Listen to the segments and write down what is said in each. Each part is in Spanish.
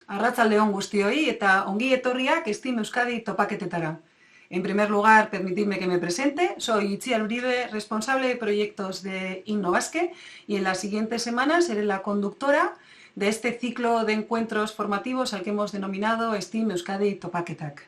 Arratsaldeon guztioi eta ongi etorriak Steam Euskadi topaketetara. En primer lugar, permitidme que me presente. Soy Itziar Uribe, responsable de proyectos de Innovasque, y en las siguientes semanas seré la conductora de este ciclo de encuentros formativos al que hemos denominado Steam Euskadi Topaketak.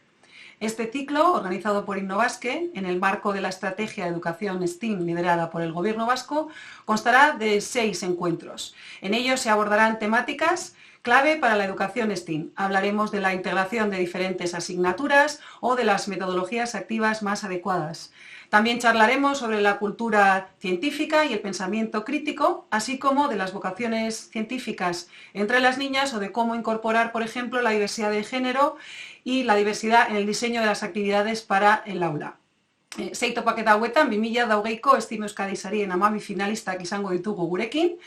Este ciclo, organizado por Innovasque, en el marco de la estrategia de educación STEAM liderada por el Gobierno vasco, constará de 6 encuentros. En ellos se abordarán temáticas clave para la educación STEAM. Hablaremos de la integración de diferentes asignaturas o de las metodologías activas más adecuadas. También charlaremos sobre la cultura científica y el pensamiento crítico, así como de las vocaciones científicas entre las niñas o de cómo incorporar, por ejemplo, la diversidad de género y la diversidad en el diseño de las actividades para el aula. Sei topaketa hauetan, 2020ko STEAM Euskadi sarien 12 finalistak izango ditugu gurekin.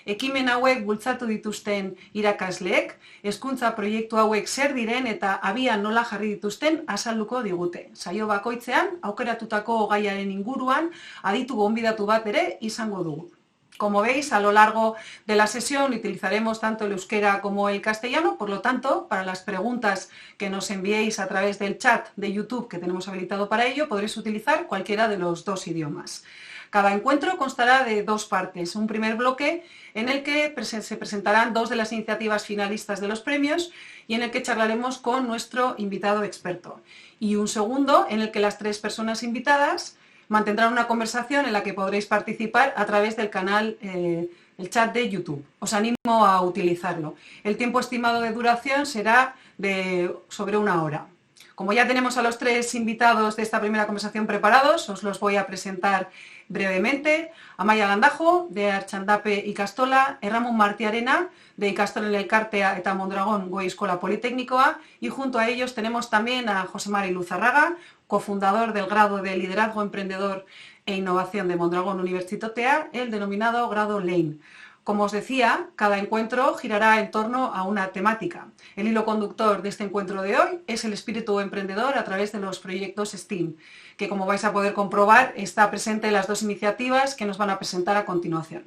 Ekimen hauek bultzatu dituzten irakasleek, hezkuntza proiektu hauek zer diren eta abian nola jarri dituzten azalduko digute. Saio bakoitzean, aukeratutako gaiaren inguruan, aditu gonbidatu bat ere izango dugu. Como veis, a lo largo de la sesión utilizaremos tanto el euskera como el castellano, por lo tanto, para las preguntas que nos enviéis a través del chat de YouTube que tenemos habilitado para ello, podréis utilizar cualquiera de los dos idiomas. Cada encuentro constará de 2 partes. Un primer bloque en el que se presentarán 2 de las iniciativas finalistas de los premios y en el que charlaremos con nuestro invitado experto. Y un segundo en el que las 3 personas invitadas mantendrán una conversación en la que podréis participar a través del canal, el chat de YouTube. Os animo a utilizarlo. El tiempo estimado de duración será de sobre 1 hora. Como ya tenemos a los 3 invitados de esta primera conversación preparados, os los voy a presentar brevemente. Amaia Gandajo, de Artxandape Ikastola, Erramun Martiarena, de Ikastolen Elkartea eta Mondragón Goi Eskola Politécnicoa, y junto a ellos tenemos también a José Mari Luzarraga, cofundador del grado de Liderazgo Emprendedor e Innovación de Mondragón Unibertsitatea, el denominado grado Lane. Como os decía, cada encuentro girará en torno a una temática. El hilo conductor de este encuentro de hoy es el espíritu emprendedor a través de los proyectos STEAM, que, como vais a poder comprobar, está presente en las 2 iniciativas que nos van a presentar a continuación.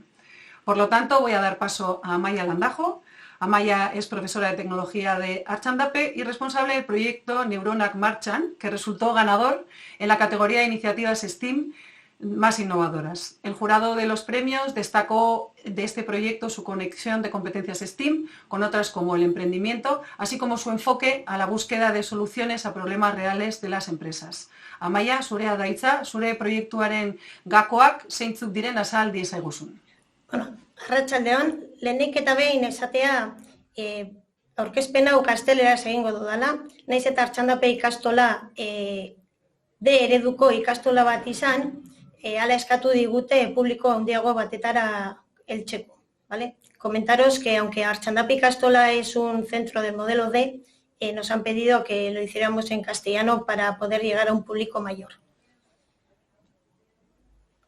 Por lo tanto, voy a dar paso a Amaia Gandajo. Amaia es profesora de tecnología de Artxandape y responsable del proyecto Neuronak Martxan, que resultó ganador en la categoría de iniciativas STEAM más innovadoras. El jurado de los premios destacó de este proyecto su conexión de competencias STEAM con otras como el emprendimiento, así como su enfoque a la búsqueda de soluciones a problemas reales de las empresas. Amaia, zurea da hitza, zure proiektuaren gakoak zeintzuk diren azal diezaguzun. Bueno, arratsaldeon, lehenik eta behin esatea aurkezpen hau gazteleraz egingo dudala, naiz eta Artxandape ikastola D ereduko ikastola bat izan, hala eskatu digute publiko handiago batetara heltzeko, ¿vale? Comentaros que aunque Artxandape ikastola es un centro del modelo D, nos han pedido que lo hiciéramos en castellano para poder llegar a un público mayor.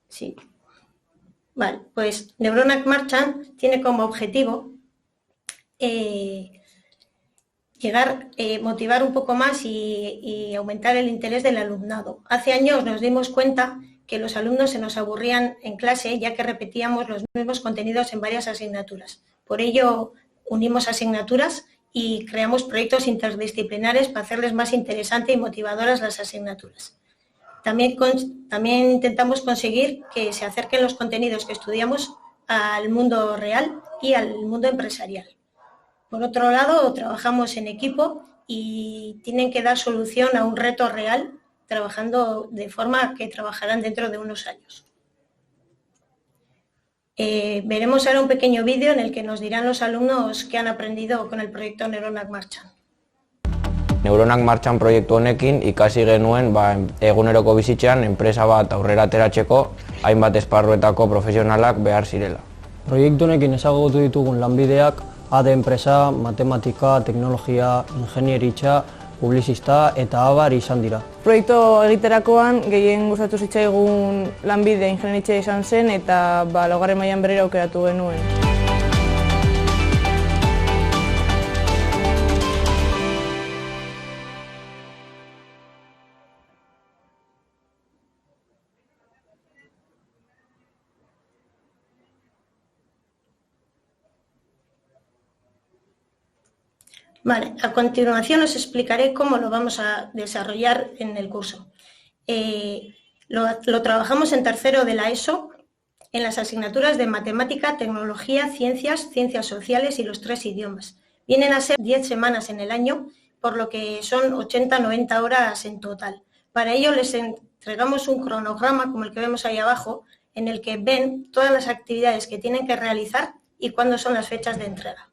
Sí. Vale, pues Neuronak Martxan tiene como objetivo motivar un poco más y aumentar el interés del alumnado. Hace años nos dimos cuenta que los alumnos se nos aburrían en clase ya que repetíamos los mismos contenidos en varias asignaturas. Por ello, unimos asignaturas y creamos proyectos interdisciplinares para hacerles más interesantes y motivadoras las asignaturas. También intentamos conseguir que se acerquen los contenidos que estudiamos al mundo real y al mundo empresarial. Por otro lado, trabajamos en equipo y tienen que dar solución a un reto real, trabajando de forma que trabajarán dentro de unos años. Veremos ahora un pequeño vídeo en el que nos dirán los alumnos qué han aprendido con el proyecto Neuronak Martxan. Neuronak Martxan proiektu honekin ikasi genuen eguneroko bizitzean enpresa bat aurrera ateratzeko hainbat esparruetako profesionalak behar zirela. Proiektu honekin ezagutu ditugun lanbideak AD enpresa, matematika, teknologia, ingenieritza, publizista eta abar izan dira. Proiektu egiterakoan gehien gustatu zitzaigun lanbide ingeniaritza izan zen eta laugarren mailan berriro aukeratu genuen. Vale, a continuación os explicaré cómo lo vamos a desarrollar en el curso. Lo trabajamos en tercero de la ESO, en las asignaturas de matemática, tecnología, ciencias sociales y los 3 idiomas. Vienen a ser 10 semanas en el año, por lo que son 80-90 horas en total. Para ello les entregamos un cronograma, como el que vemos ahí abajo, en el que ven todas las actividades que tienen que realizar y cuándo son las fechas de entrega.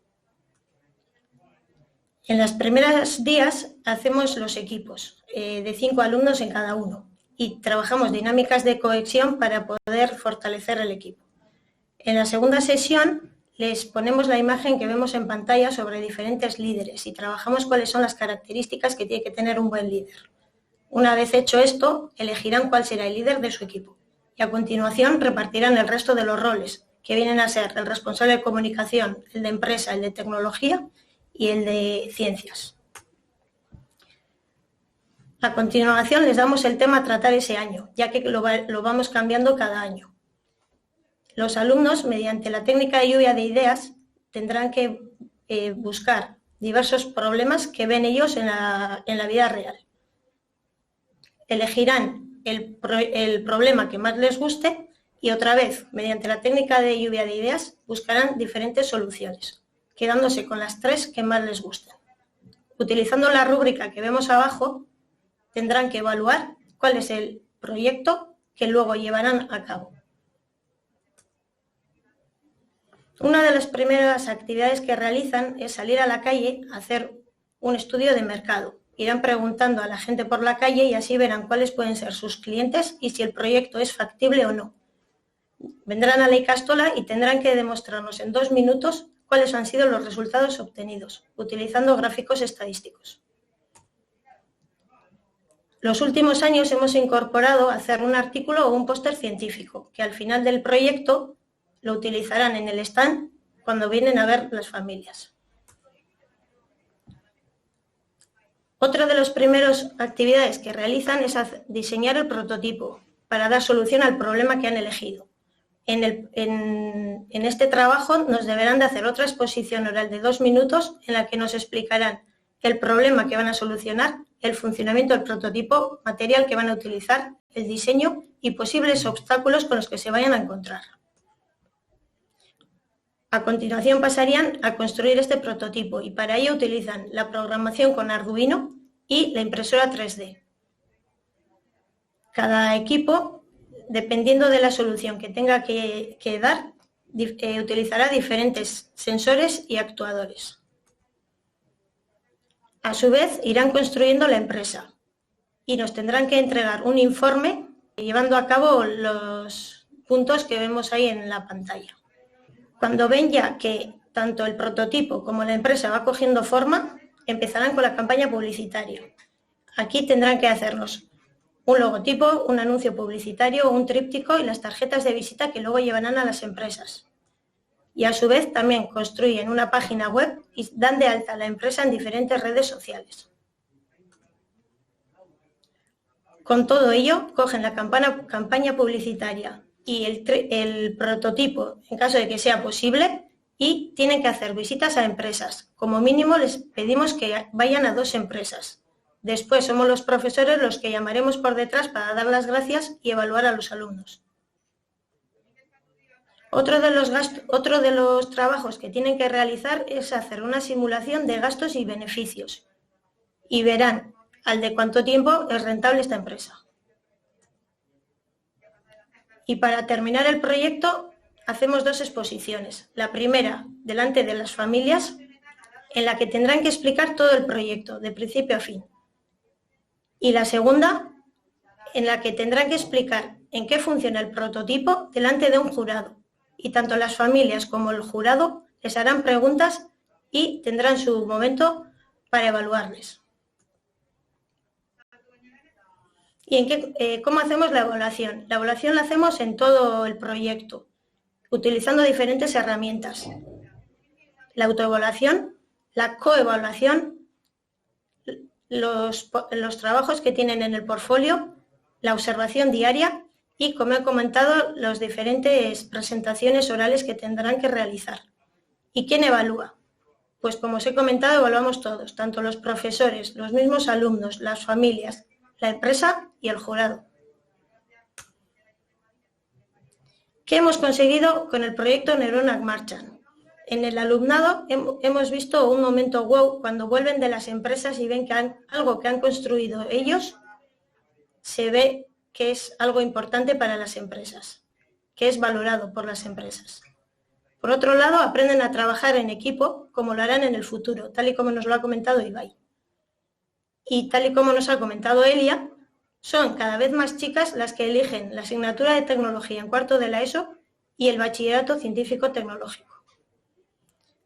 En los primeros días hacemos los equipos, de 5 alumnos en cada uno, y trabajamos dinámicas de cohesión para poder fortalecer el equipo. En la segunda sesión les ponemos la imagen que vemos en pantalla sobre diferentes líderes y trabajamos cuáles son las características que tiene que tener un buen líder. Una vez hecho esto, elegirán cuál será el líder de su equipo y a continuación repartirán el resto de los roles, que vienen a ser el responsable de comunicación, el de empresa, el de tecnología y el de ciencias. A continuación les damos el tema a tratar ese año, ya que lo vamos cambiando cada año. Los alumnos, mediante la técnica de lluvia de ideas, tendrán que buscar diversos problemas que ven ellos en la vida real. Elegirán el problema que más les guste y otra vez, mediante la técnica de lluvia de ideas, buscarán diferentes soluciones, quedándose con las 3 que más les gusten. Utilizando la rúbrica que vemos abajo, tendrán que evaluar cuál es el proyecto que luego llevarán a cabo. Una de las primeras actividades que realizan es salir a la calle a hacer un estudio de mercado. Irán preguntando a la gente por la calle y así verán cuáles pueden ser sus clientes y si el proyecto es factible o no. Vendrán a la Ikastola y tendrán que demostrarnos en 2 minutos cuáles han sido los resultados obtenidos, utilizando gráficos estadísticos. Los últimos años hemos incorporado hacer un artículo o un póster científico, que al final del proyecto lo utilizarán en el stand cuando vienen a ver las familias. Otra de las primeras actividades que realizan es diseñar el prototipo para dar solución al problema que han elegido. En este trabajo nos deberán de hacer otra exposición oral de 2 minutos en la que nos explicarán el problema que van a solucionar, el funcionamiento del prototipo, material que van a utilizar, el diseño y posibles obstáculos con los que se vayan a encontrar. A continuación pasarían a construir este prototipo y para ello utilizan la programación con Arduino y la impresora 3D. Cada equipo, dependiendo de la solución que tenga que dar, utilizará diferentes sensores y actuadores. A su vez, irán construyendo la empresa y nos tendrán que entregar un informe llevando a cabo los puntos que vemos ahí en la pantalla. Cuando ven ya que tanto el prototipo como la empresa va cogiendo forma, empezarán con la campaña publicitaria. Aquí tendrán que hacernos un logotipo, un anuncio publicitario, un tríptico y las tarjetas de visita que luego llevarán a las empresas. Y a su vez también construyen una página web y dan de alta a la empresa en diferentes redes sociales. Con todo ello, cogen la campaña publicitaria y el prototipo, en caso de que sea posible, y tienen que hacer visitas a empresas. Como mínimo les pedimos que vayan a 2 empresas. Después somos los profesores los que llamaremos por detrás para dar las gracias y evaluar a los alumnos. Otro de los trabajos que tienen que realizar es hacer una simulación de gastos y beneficios y verán al de cuánto tiempo es rentable esta empresa. Y para terminar el proyecto hacemos 2 exposiciones. La primera, delante de las familias, en la que tendrán que explicar todo el proyecto, de principio a fin. Y la segunda, en la que tendrán que explicar en qué funciona el prototipo delante de un jurado. Y tanto las familias como el jurado les harán preguntas y tendrán su momento para evaluarles. ¿Y cómo hacemos la evaluación? La evaluación la hacemos en todo el proyecto, utilizando diferentes herramientas. La autoevaluación, la coevaluación, los trabajos que tienen en el portfolio, la observación diaria y, como he comentado, las diferentes presentaciones orales que tendrán que realizar. ¿Y quién evalúa? Pues como os he comentado, evaluamos todos, tanto los profesores, los mismos alumnos, las familias, la empresa y el jurado. ¿Qué hemos conseguido con el proyecto Neuronac Marchan? En el alumnado hemos visto un momento wow cuando vuelven de las empresas y ven que algo que han construido ellos se ve que es algo importante para las empresas, que es valorado por las empresas. Por otro lado, aprenden a trabajar en equipo como lo harán en el futuro, tal y como nos lo ha comentado Ibai. Y tal y como nos ha comentado Elia, son cada vez más chicas las que eligen la asignatura de tecnología en cuarto de la ESO y el bachillerato científico-tecnológico.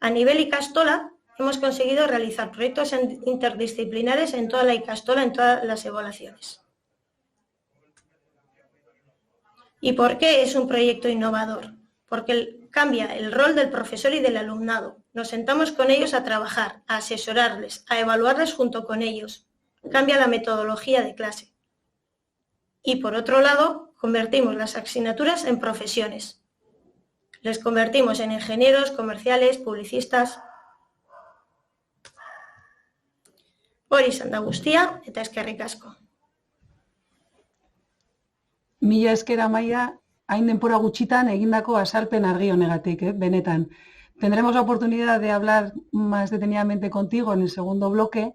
A nivel Ikastola, hemos conseguido realizar proyectos interdisciplinares en toda la Ikastola, en todas las evaluaciones. ¿Y por qué es un proyecto innovador? Porque cambia el rol del profesor y del alumnado. Nos sentamos con ellos a trabajar, a asesorarles, a evaluarles junto con ellos. Cambia la metodología de clase. Y por otro lado, convertimos las asignaturas en profesiones. Les convertimos en ingenieros, comerciales, publicistas. Hori izan da guztia eta eskerrik asko. Mila esker Amaia, hain denbora gutxitan egindako azalpen argi honegatik, benetan. Tendremos la oportunidad de hablar más detenidamente contigo en el segundo bloque,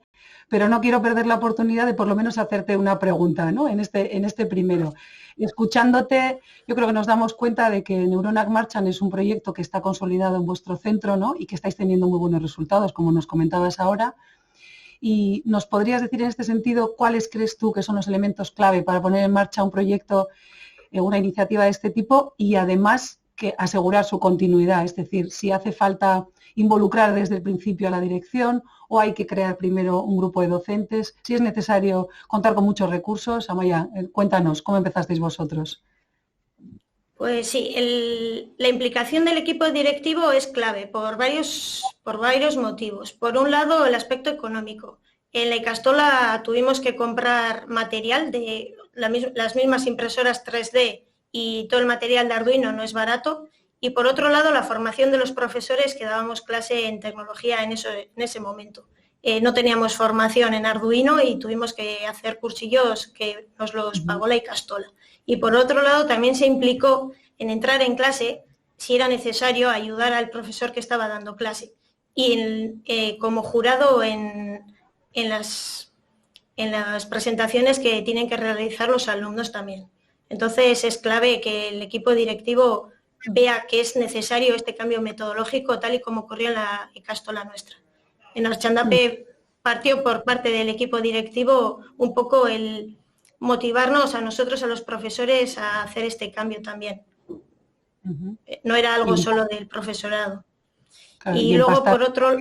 pero no quiero perder la oportunidad de por lo menos hacerte una pregunta, ¿no? En este primero. Escuchándote, yo creo que nos damos cuenta de que Neuronac Marchan es un proyecto que está consolidado en vuestro centro, ¿no? Y que estáis teniendo muy buenos resultados, como nos comentabas ahora. Y nos podrías decir en este sentido cuáles crees tú que son los elementos clave para poner en marcha un proyecto, una iniciativa de este tipo y además que asegurar su continuidad, es decir, si hace falta involucrar desde el principio a la dirección o hay que crear primero un grupo de docentes, si es necesario contar con muchos recursos. Amaia, cuéntanos, ¿cómo empezasteis vosotros? Pues sí, la implicación del equipo directivo es clave por varios motivos. Por un lado, el aspecto económico. En la Ikastola tuvimos que comprar material de las mismas impresoras 3D y todo el material de Arduino no es barato. Y por otro lado, la formación de los profesores que dábamos clase en tecnología en ese momento. No teníamos formación en Arduino y tuvimos que hacer cursillos que nos los pagó la Ikastola. Y por otro lado, también se implicó en entrar en clase si era necesario ayudar al profesor que estaba dando clase. Y como jurado en las presentaciones que tienen que realizar los alumnos también. Entonces es clave que el equipo directivo vea que es necesario este cambio metodológico tal y como ocurrió en la Ikastola nuestra. En Archandape partió por parte del equipo directivo un poco el motivarnos a nosotros, a los profesores, a hacer este cambio también. No era algo solo del profesorado. Claro, y luego por otro...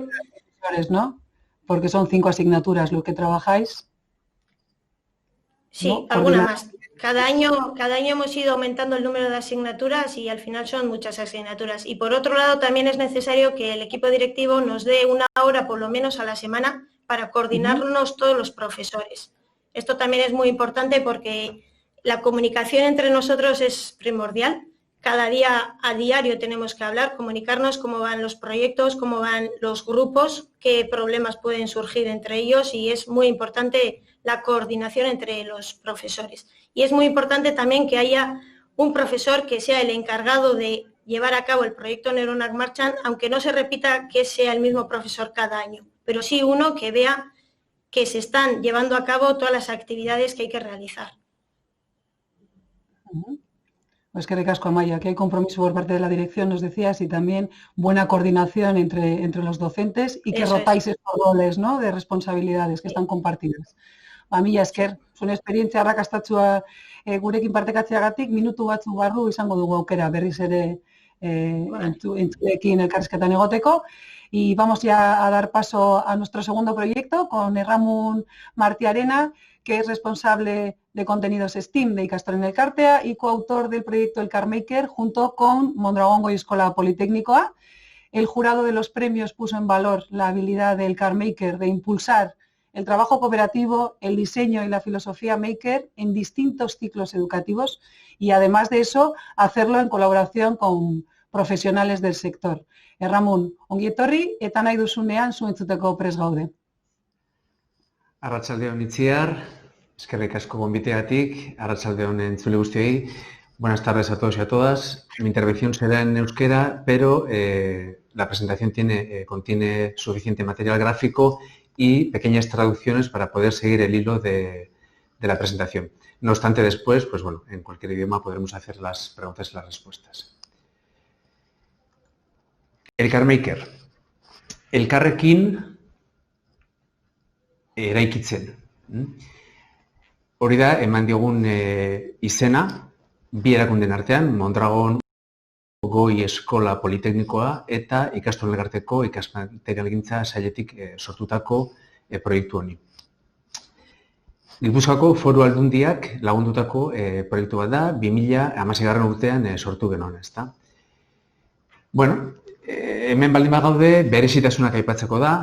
¿no? Porque son 5 asignaturas lo que trabajáis. Sí, ¿no? alguna más. Cada año hemos ido aumentando el número de asignaturas y al final son muchas asignaturas. Y por otro lado también es necesario que el equipo directivo nos dé una hora por lo menos a la semana para coordinarnos todos los profesores. Esto también es muy importante porque la comunicación entre nosotros es primordial. Cada día a diario tenemos que hablar, comunicarnos cómo van los proyectos, cómo van los grupos, qué problemas pueden surgir entre ellos y es muy importante la coordinación entre los profesores. Y es muy importante también que haya un profesor que sea el encargado de llevar a cabo el proyecto Neuronac Marchan, aunque no se repita que sea el mismo profesor cada año, pero sí uno que vea que se están llevando a cabo todas las actividades que hay que realizar. Pues que recasco, Amaia, que hay compromiso por parte de la dirección, nos decías, y también buena coordinación entre los docentes y que rotáis estos roles, ¿no?, de responsabilidades que están compartidas. Mila esker, zuen esperientzia arrakastatsua gurekin partekatzeagatik, minutu batzu barru izango dugu aukera berriz ere entzuleekin elkarrizketan egoteko. Y vamos ya a dar paso a nuestro segundo proyecto con Erramun Martiarena, que es responsable de contenidos STEAM de Ikastola en Elkartea y coautor del proyecto Elkarmaker junto con Mondragongo y Eskola Politécnicoa. El jurado de los premios puso en valor la habilidad de Elkarmaker de impulsar el trabajo cooperativo, el diseño y la filosofía maker en distintos ciclos educativos y además de eso hacerlo en colaboración con profesionales del sector. Erramun, ongi etorri eta nahi duzunean zu entzuteko prest gaude. Arratsaldeon Itziar, eskerrik asko gonbiteagatik, arratsaldeon entzule guztiei. Buenas tardes a todos y a todas. Mi intervención será en euskera, pero la presentación contiene suficiente material gráfico y pequeñas traducciones para poder seguir el hilo de la presentación. No obstante, después, pues bueno, en cualquier idioma podremos hacer las preguntas y las respuestas. Elkarmaker. Elkarrekin eraikitzen. Hori da, eman diogun izena, bi erakunden artean, Mondragon Goi Eskola Politeknikoa eta Ikastolen Elkarteko ikasmaterialgintza sailetik sortutako proiektu honi. Gipuzkoako Foru Aldundiak lagundutako proiektu bat da, 2016 urtean sortu genuen, ezta? Bueno, hemen baldin bagaude, berezitasunak aipatzeko da,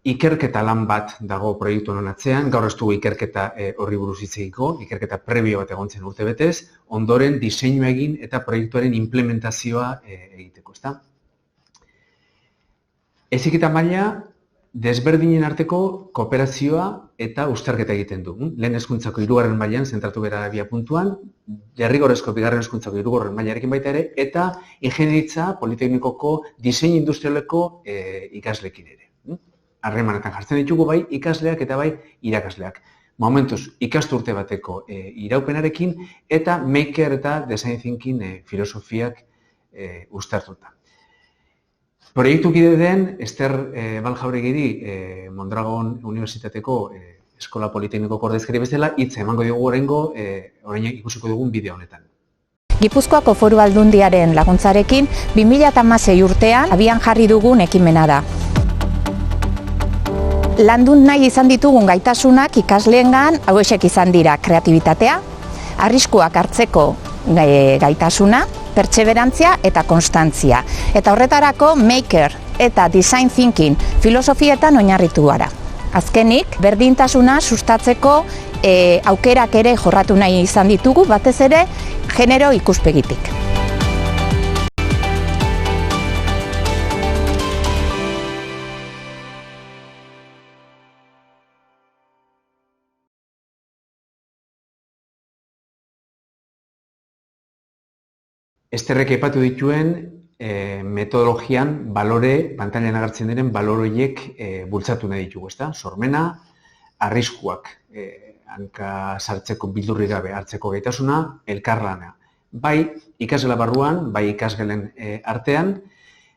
ikerketa lan bat dago proiektu honen atzean, gaur ez dugu ikerketa horri buruz hitz egiko, ikerketa prebio bat egon zen urtebetez, ondoren diseinua egin eta proiektuaren implementazioa egiteko, ezta? Heziketa maila desberdinen arteko kooperazioa eta uztarketa egiten du. Lehen hezkuntzako 3. mailan zentratu gara abiapuntuan, derrigorrezko 2. hezkuntzako 3. mailarekin baita ere, eta ingeniaritza politeknikoko diseinu industrialeko ikasleekin ere. Harremanetan jartzen ditugu bai ikasleak eta bai irakasleak. Momentuz, ikasturte bateko iraupenarekin eta maker eta design thinking filosofiak uztartuta. Proiektukide den Ester Baljauregiri Mondragon Unibertsitateko Eskola Politeknikoko ordezkari bezala hitza emango diogu orain ikusiko dugun bideo honetan. Gipuzkoako Foru Aldundiaren laguntzarekin 2016 urtean abian jarri dugun ekimena da. Landun nahi izan ditugun gaitasunak ikasleengan hauexek izan dira kreatibitatea, arriskuak hartzeko gaitasuna, pertseberantzia eta konstantzia. Eta horretarako maker eta design thinking filosofietan oinarritu gara. Azkenik, berdintasuna sustatzeko aukerak ere jorratu nahi izan ditugu, batez ere genero ikuspegitik. Esterrek aipatu dituen metodologian pantailan agertzen diren baloroiek bultzatu nahi ditugu, ezta? Sormena, arriskuak, hanka sartzeko bildurri gabe hartzeko gaitasuna, elkarlana. Bai ikasgela barruan, bai ikasgelen artean,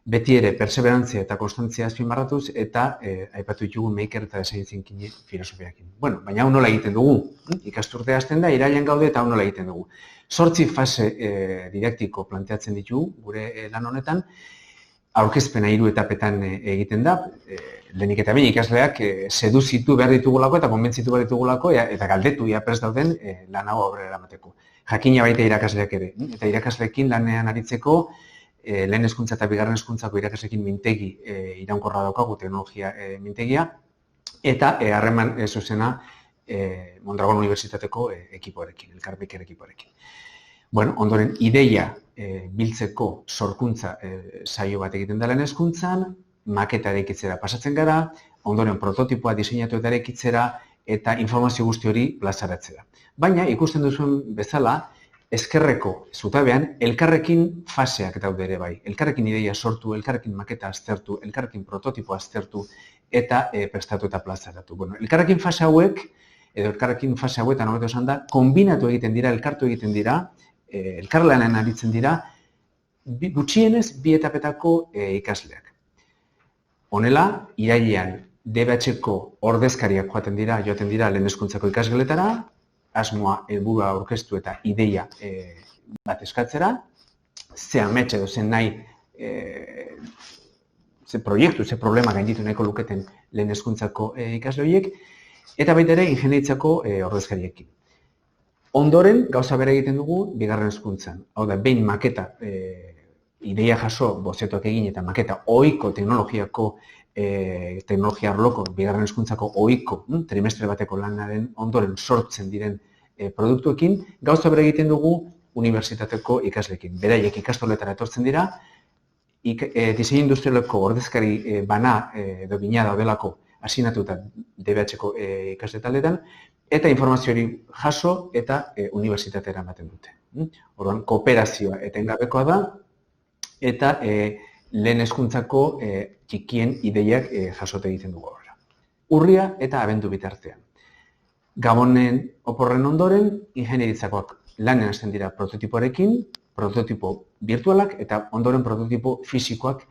beti ere perseverantzia eta konstantzia azpimarratuz eta aipatu ditugu maker eta design thinking filosofiakin. Bueno, baina hau nola egiten dugu? Ikasturtea hasten da, irailean gaude eta hau nola egiten dugu. 8 fase didaktiko planteatzen ditu gure lan honetan, aurkezpena 3 etapetan egiten da, lehenik eta behin ikasleak seduzitu behar ditugulako eta konbentzitu behar ditugulako eta galdetu prest dauden lan hau aurrera eramateko. Jakina baita irakasleak ere, eta irakasleekin lanean aritzeko lehen hezkuntza eta 2. hezkuntzako irakasleekin mintegi iraunkorra daukagu teknologia mintegia eta harreman zuzena Mondragon Unibertsitateko ekipoarekin, Elkarmaker ekipoarekin. Bueno, ondoren ideia biltzeko sorkuntza saio bat egiten da lehen hezkuntzan, maketa eraikitzera pasatzen gara, ondoren prototipoa diseinatu eta eraikitzera eta informazio guzti hori plazaratzera. Baina ikusten duzuen bezala, ezkerreko zutabean elkarrekin faseak daude ere bai. Elkarrekin ideia sortu, elkarrekin maketa aztertu, elkarrekin prototipoa aztertu eta prestatu eta plazaratu. Bueno, elkarrekin fase hauek edo elkarrekin fase hauetan hobeto esan da, kombinatu egiten dira, elkartu egiten dira, elkarlanean aritzen dira, gutxienez 2 etapetako ikasleak. Honela, irailean DBH-ko ordezkariak joaten dira lehen hezkuntzako ikasgeletara, asmoa, helburua aurkeztu eta ideia bat eskatzera, ze amets edo zen nahi, ze proiektu, ze problema gainditu nahiko luketen lehen hezkuntzako ikasle horiek, eta baita ere ingeniaritzako ordezkariekin. Ondoren, gauza bera egiten dugu 2. hezkuntzan. Hau da, behin maketa ideia jaso, bozetuak egin eta maketa ohiko teknologia arloko 2. hezkuntzako ohiko trimestre bateko lanaren ondoren sortzen diren produktuekin, gauza bera egiten dugu unibertsitateko ikasleekin. Beraiek ikastoletara etortzen dira, diseinu industrialeko ordezkari bana edo bina daudelako asinatuta DBH-ko ikasle taldeetan, eta informazio hori jaso eta unibertsitatera ematen dute. Orduan, kooperazioa etengabekoa da, eta lehen hezkuntzako txikien ideiak jasote egiten dugu horra. Urria eta abendu bitartean. Gabonen oporren ondoren, ingenieritzakoak lanen hasten dira prototipoarekin, prototipo virtualak eta ondoren prototipo fisikoak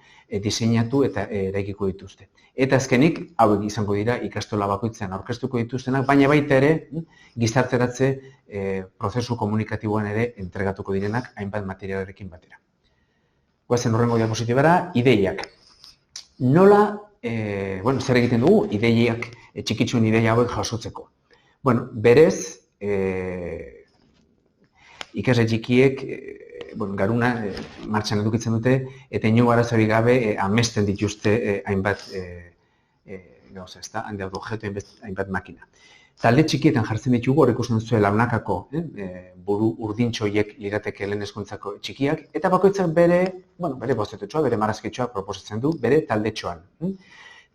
diseinatu eta eraikiko dituzte. Eta azkenik, hauek izango dira ikastola bakoitzean aurkeztuko dituztenak, baina baita ere gizarteratze prozesu komunikatiboan ere entregatuko direnak hainbat materialarekin batera. Goazen horrengo diapositibara, ideiak. Nola, zer egiten dugu, ideiak, txikitzuen ideia hauek jasotzeko. Berez, ikasle txikiek, garuna martxan edukitzen dute, eta ino arazorik gabe amesten dituzte hainbat gauza, ezta, handi objektu hainbat makina. Talde txikietan jartzen ditugu, hor ikusten zuen launakako buru urdintxoiek lirateke lehen hezkuntzako txikiak, eta bakoitzak bere bozetetxoa, bere marrazketxoa proposatzen du, bere taldetxoan.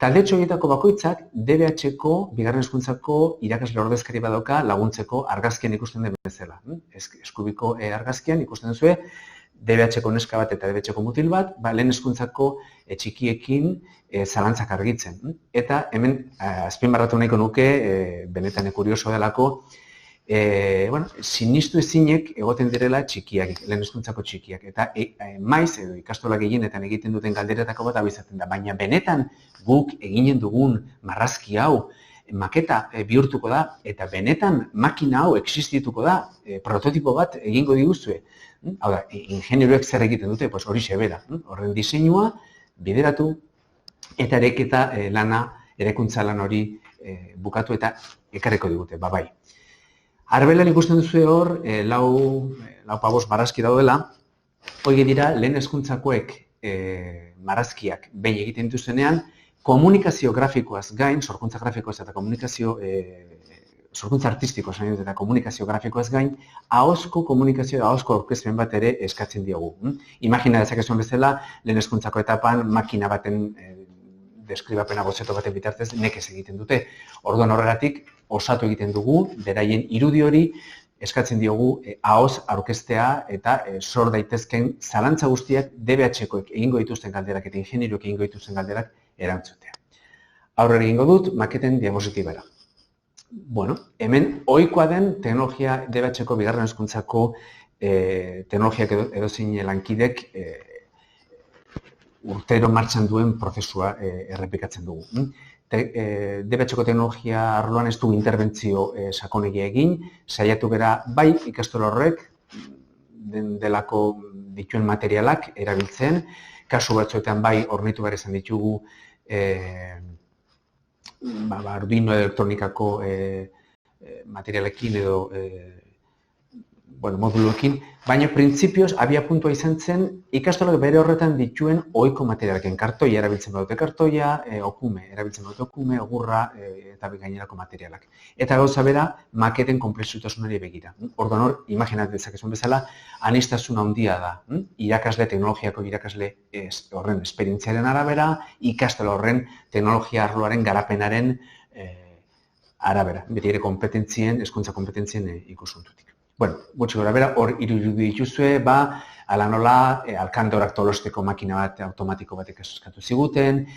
Taldetxo horietako bakoitzak DBH-ko bigarren hezkuntzako irakasle ordezkari badauka laguntzeko argazkian ikusten den bezala. Eskubiko argazkian ikusten duzue DBH-ko neska bat eta DBH-ko mutil bat, lehen hezkuntzako txikiekin zalantzak argitzen. Eta hemen azpimarratu nahiko nuke, benetan kurioso delako, sinistu ezinek egoten direla txikiak, lehen hezkuntzako txikiak. Eta maiz edo ikastola gehienetan egiten duten galderetako bat abizaten da. Baina benetan guk eginen dugun marrazki hau maketa bihurtuko da, eta benetan makina hau existituko da, prototipo bat egingo diguzue. Hau da, ingenieroek zer egiten dute, hori xebera. Horren diseinua bideratu eta ereketa lana, erekuntza lan hori bukatu eta ekarriko digute, bai. Arbelan ikusten duzu hor, lau pabos marrazki daudela, hori dira lehen hezkuntzakoek marrazkiak behin egiten dituztenean, komunikazio grafikoaz gain, sorkuntza grafikoaz eta komunikazio, sorkuntza artistikoaz eta komunikazio grafikoaz gain, ahozko komunikazio, ahozko aurkezpen bat ere eskatzen diogu. Imagina dezakezuen bezala, lehen hezkuntzako etapan makina baten deskribapena bozeto baten bitartez nekez egiten dute. Orduan horregatik, osatu egiten dugu, beraien irudi hori eskatzen diogu ahoz aurkeztea eta sor daitezken zalantza guztiak DBH-koek egingo dituzten galderak eta ingenieroek egingo dituzten galderak erantzutea. Aurrera egingo dut, maketen diapositibara. Hemen ohikoa den teknologia DBH-ko bigarren hezkuntzako teknologiak edozein lankidek urtero martxan duen prozesua errepikatzen dugu. DBH-ko teknologia arloan ez du interbentzio sakonegia egin, saiatu gara bai ikastola horrek delako dituen materialak erabiltzen, kasu batzuetan bai hornitu behar izan ditugu Arduino elektronikako materialekin edo moduluekin, baina printzipioz abia puntua izan zen ikastolak bere horretan dituen ohiko materialekin. Kartoia erabiltzen badute kartoia, okume erabiltzen badute okume, ogurra eta gainerako materialak. Eta gauza bera, maketen konplexutasunari begira. Orduan hor, imaginat dezakezun bezala, aniztasun handia da. Irakasle, teknologiako irakasle horren esperientziaren arabera, ikastola horren teknologia arloaren garapenaren arabera. Beti ere hezkuntza kompetentzien ikuspuntutik. Gutxi gora bera, hor irudi dituzue, ala nola, alkandorak tolosteko makina bat automatiko batek eskatu ziguten,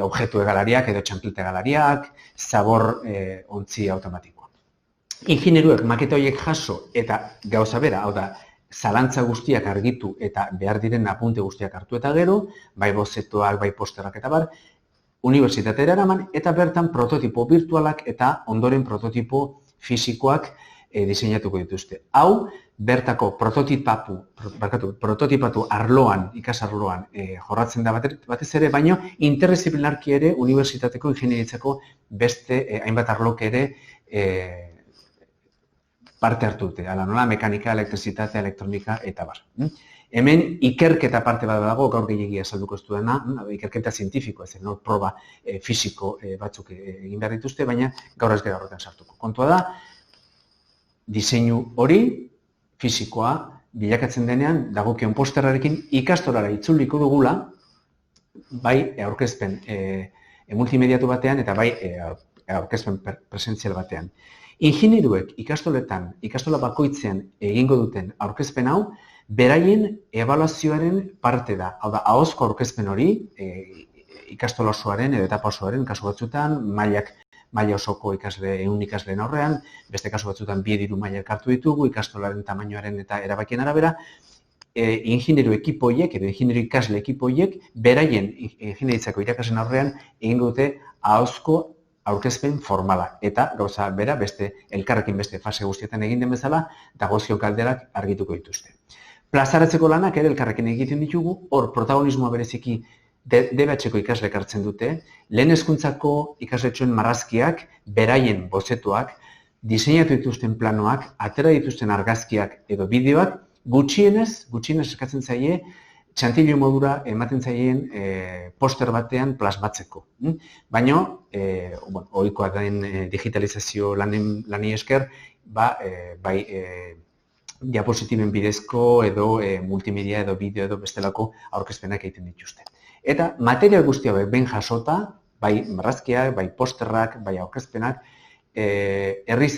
objektu egalariak edo txanpilta egalariak, zabor ontzi automatikoa. Ingenieruek maketa horiek jaso eta gauza bera, hau da, zalantza guztiak argitu eta behar diren apunte guztiak hartu eta gero, bai bozetoak, bai posterak eta bar, unibertsitatera eraman eta bertan prototipo virtualak eta ondoren prototipo fisikoak diseinatuko dituzte. Hau, bertako prototipatu arloan, ikasarloan jorratzen da batez ere, baina interdisiplinarki ere unibertsitateko ingenieritzako beste hainbat arlok ere parte hartu dute. Hala nola, mekanika, elektrizitatea, elektronika eta bar. Hemen ikerketa parte bat dago, gaur gehiagia salduko ez duena, ikerketa zientifikoa zen, proba fisiko batzuk egin behar dituzte, baina gaur ez gara horretan sartuko. Kontua da, diseinu hori, fisikoa, bilakatzen denean, dagokion posterrarekin ikastolara itzuliko dugula, bai aurkezpen multimediatu batean eta bai aurkezpen presentzial batean. Ingenieruek ikastola bakoitzean egingo duten aurkezpen hau, beraien ebaluazioaren parte da. Hau da, ahozko aurkezpen hori, ikastola osoaren edo etapa osoaren, kasu batzutan, maila osoko ehun ikasleen aurrean, beste kasu batzutan 2-3 maila elkartu ditugu, ikastolaren tamainoaren eta erabakien arabera, ingenieru ekipoiek edo ingenieru ikasle ekipoiek beraien ingenieritzako irakasleen aurrean egingo dute ahozko aurkezpen formala. Eta gauza bera, elkarrekin beste fase guztietan egin den bezala, dagozkion galderak argituko dituzte. Plazaratzeko lanak ere elkarrekin egiten ditugu, hor protagonismoa bereziki DBH-ko ikasleek hartzen dute, lehen hezkuntzako ikasletxoen marrazkiak, beraien bozetuak, diseinatu dituzten planoak, atera dituzten argazkiak edo bideoak, gutxienez eskatzen zaie, txantillo modura ematen zaien poster batean plasmatzeko. Baina, ohikoa den digitalizazio lani esker, bai diapositiben bidezko edo multimedia edo bideo edo bestelako aurkezpenak egiten dituzte. Eta material guztia behin jasota, bai marrazkiak, bai posterrak, bai aurkezpenak, herri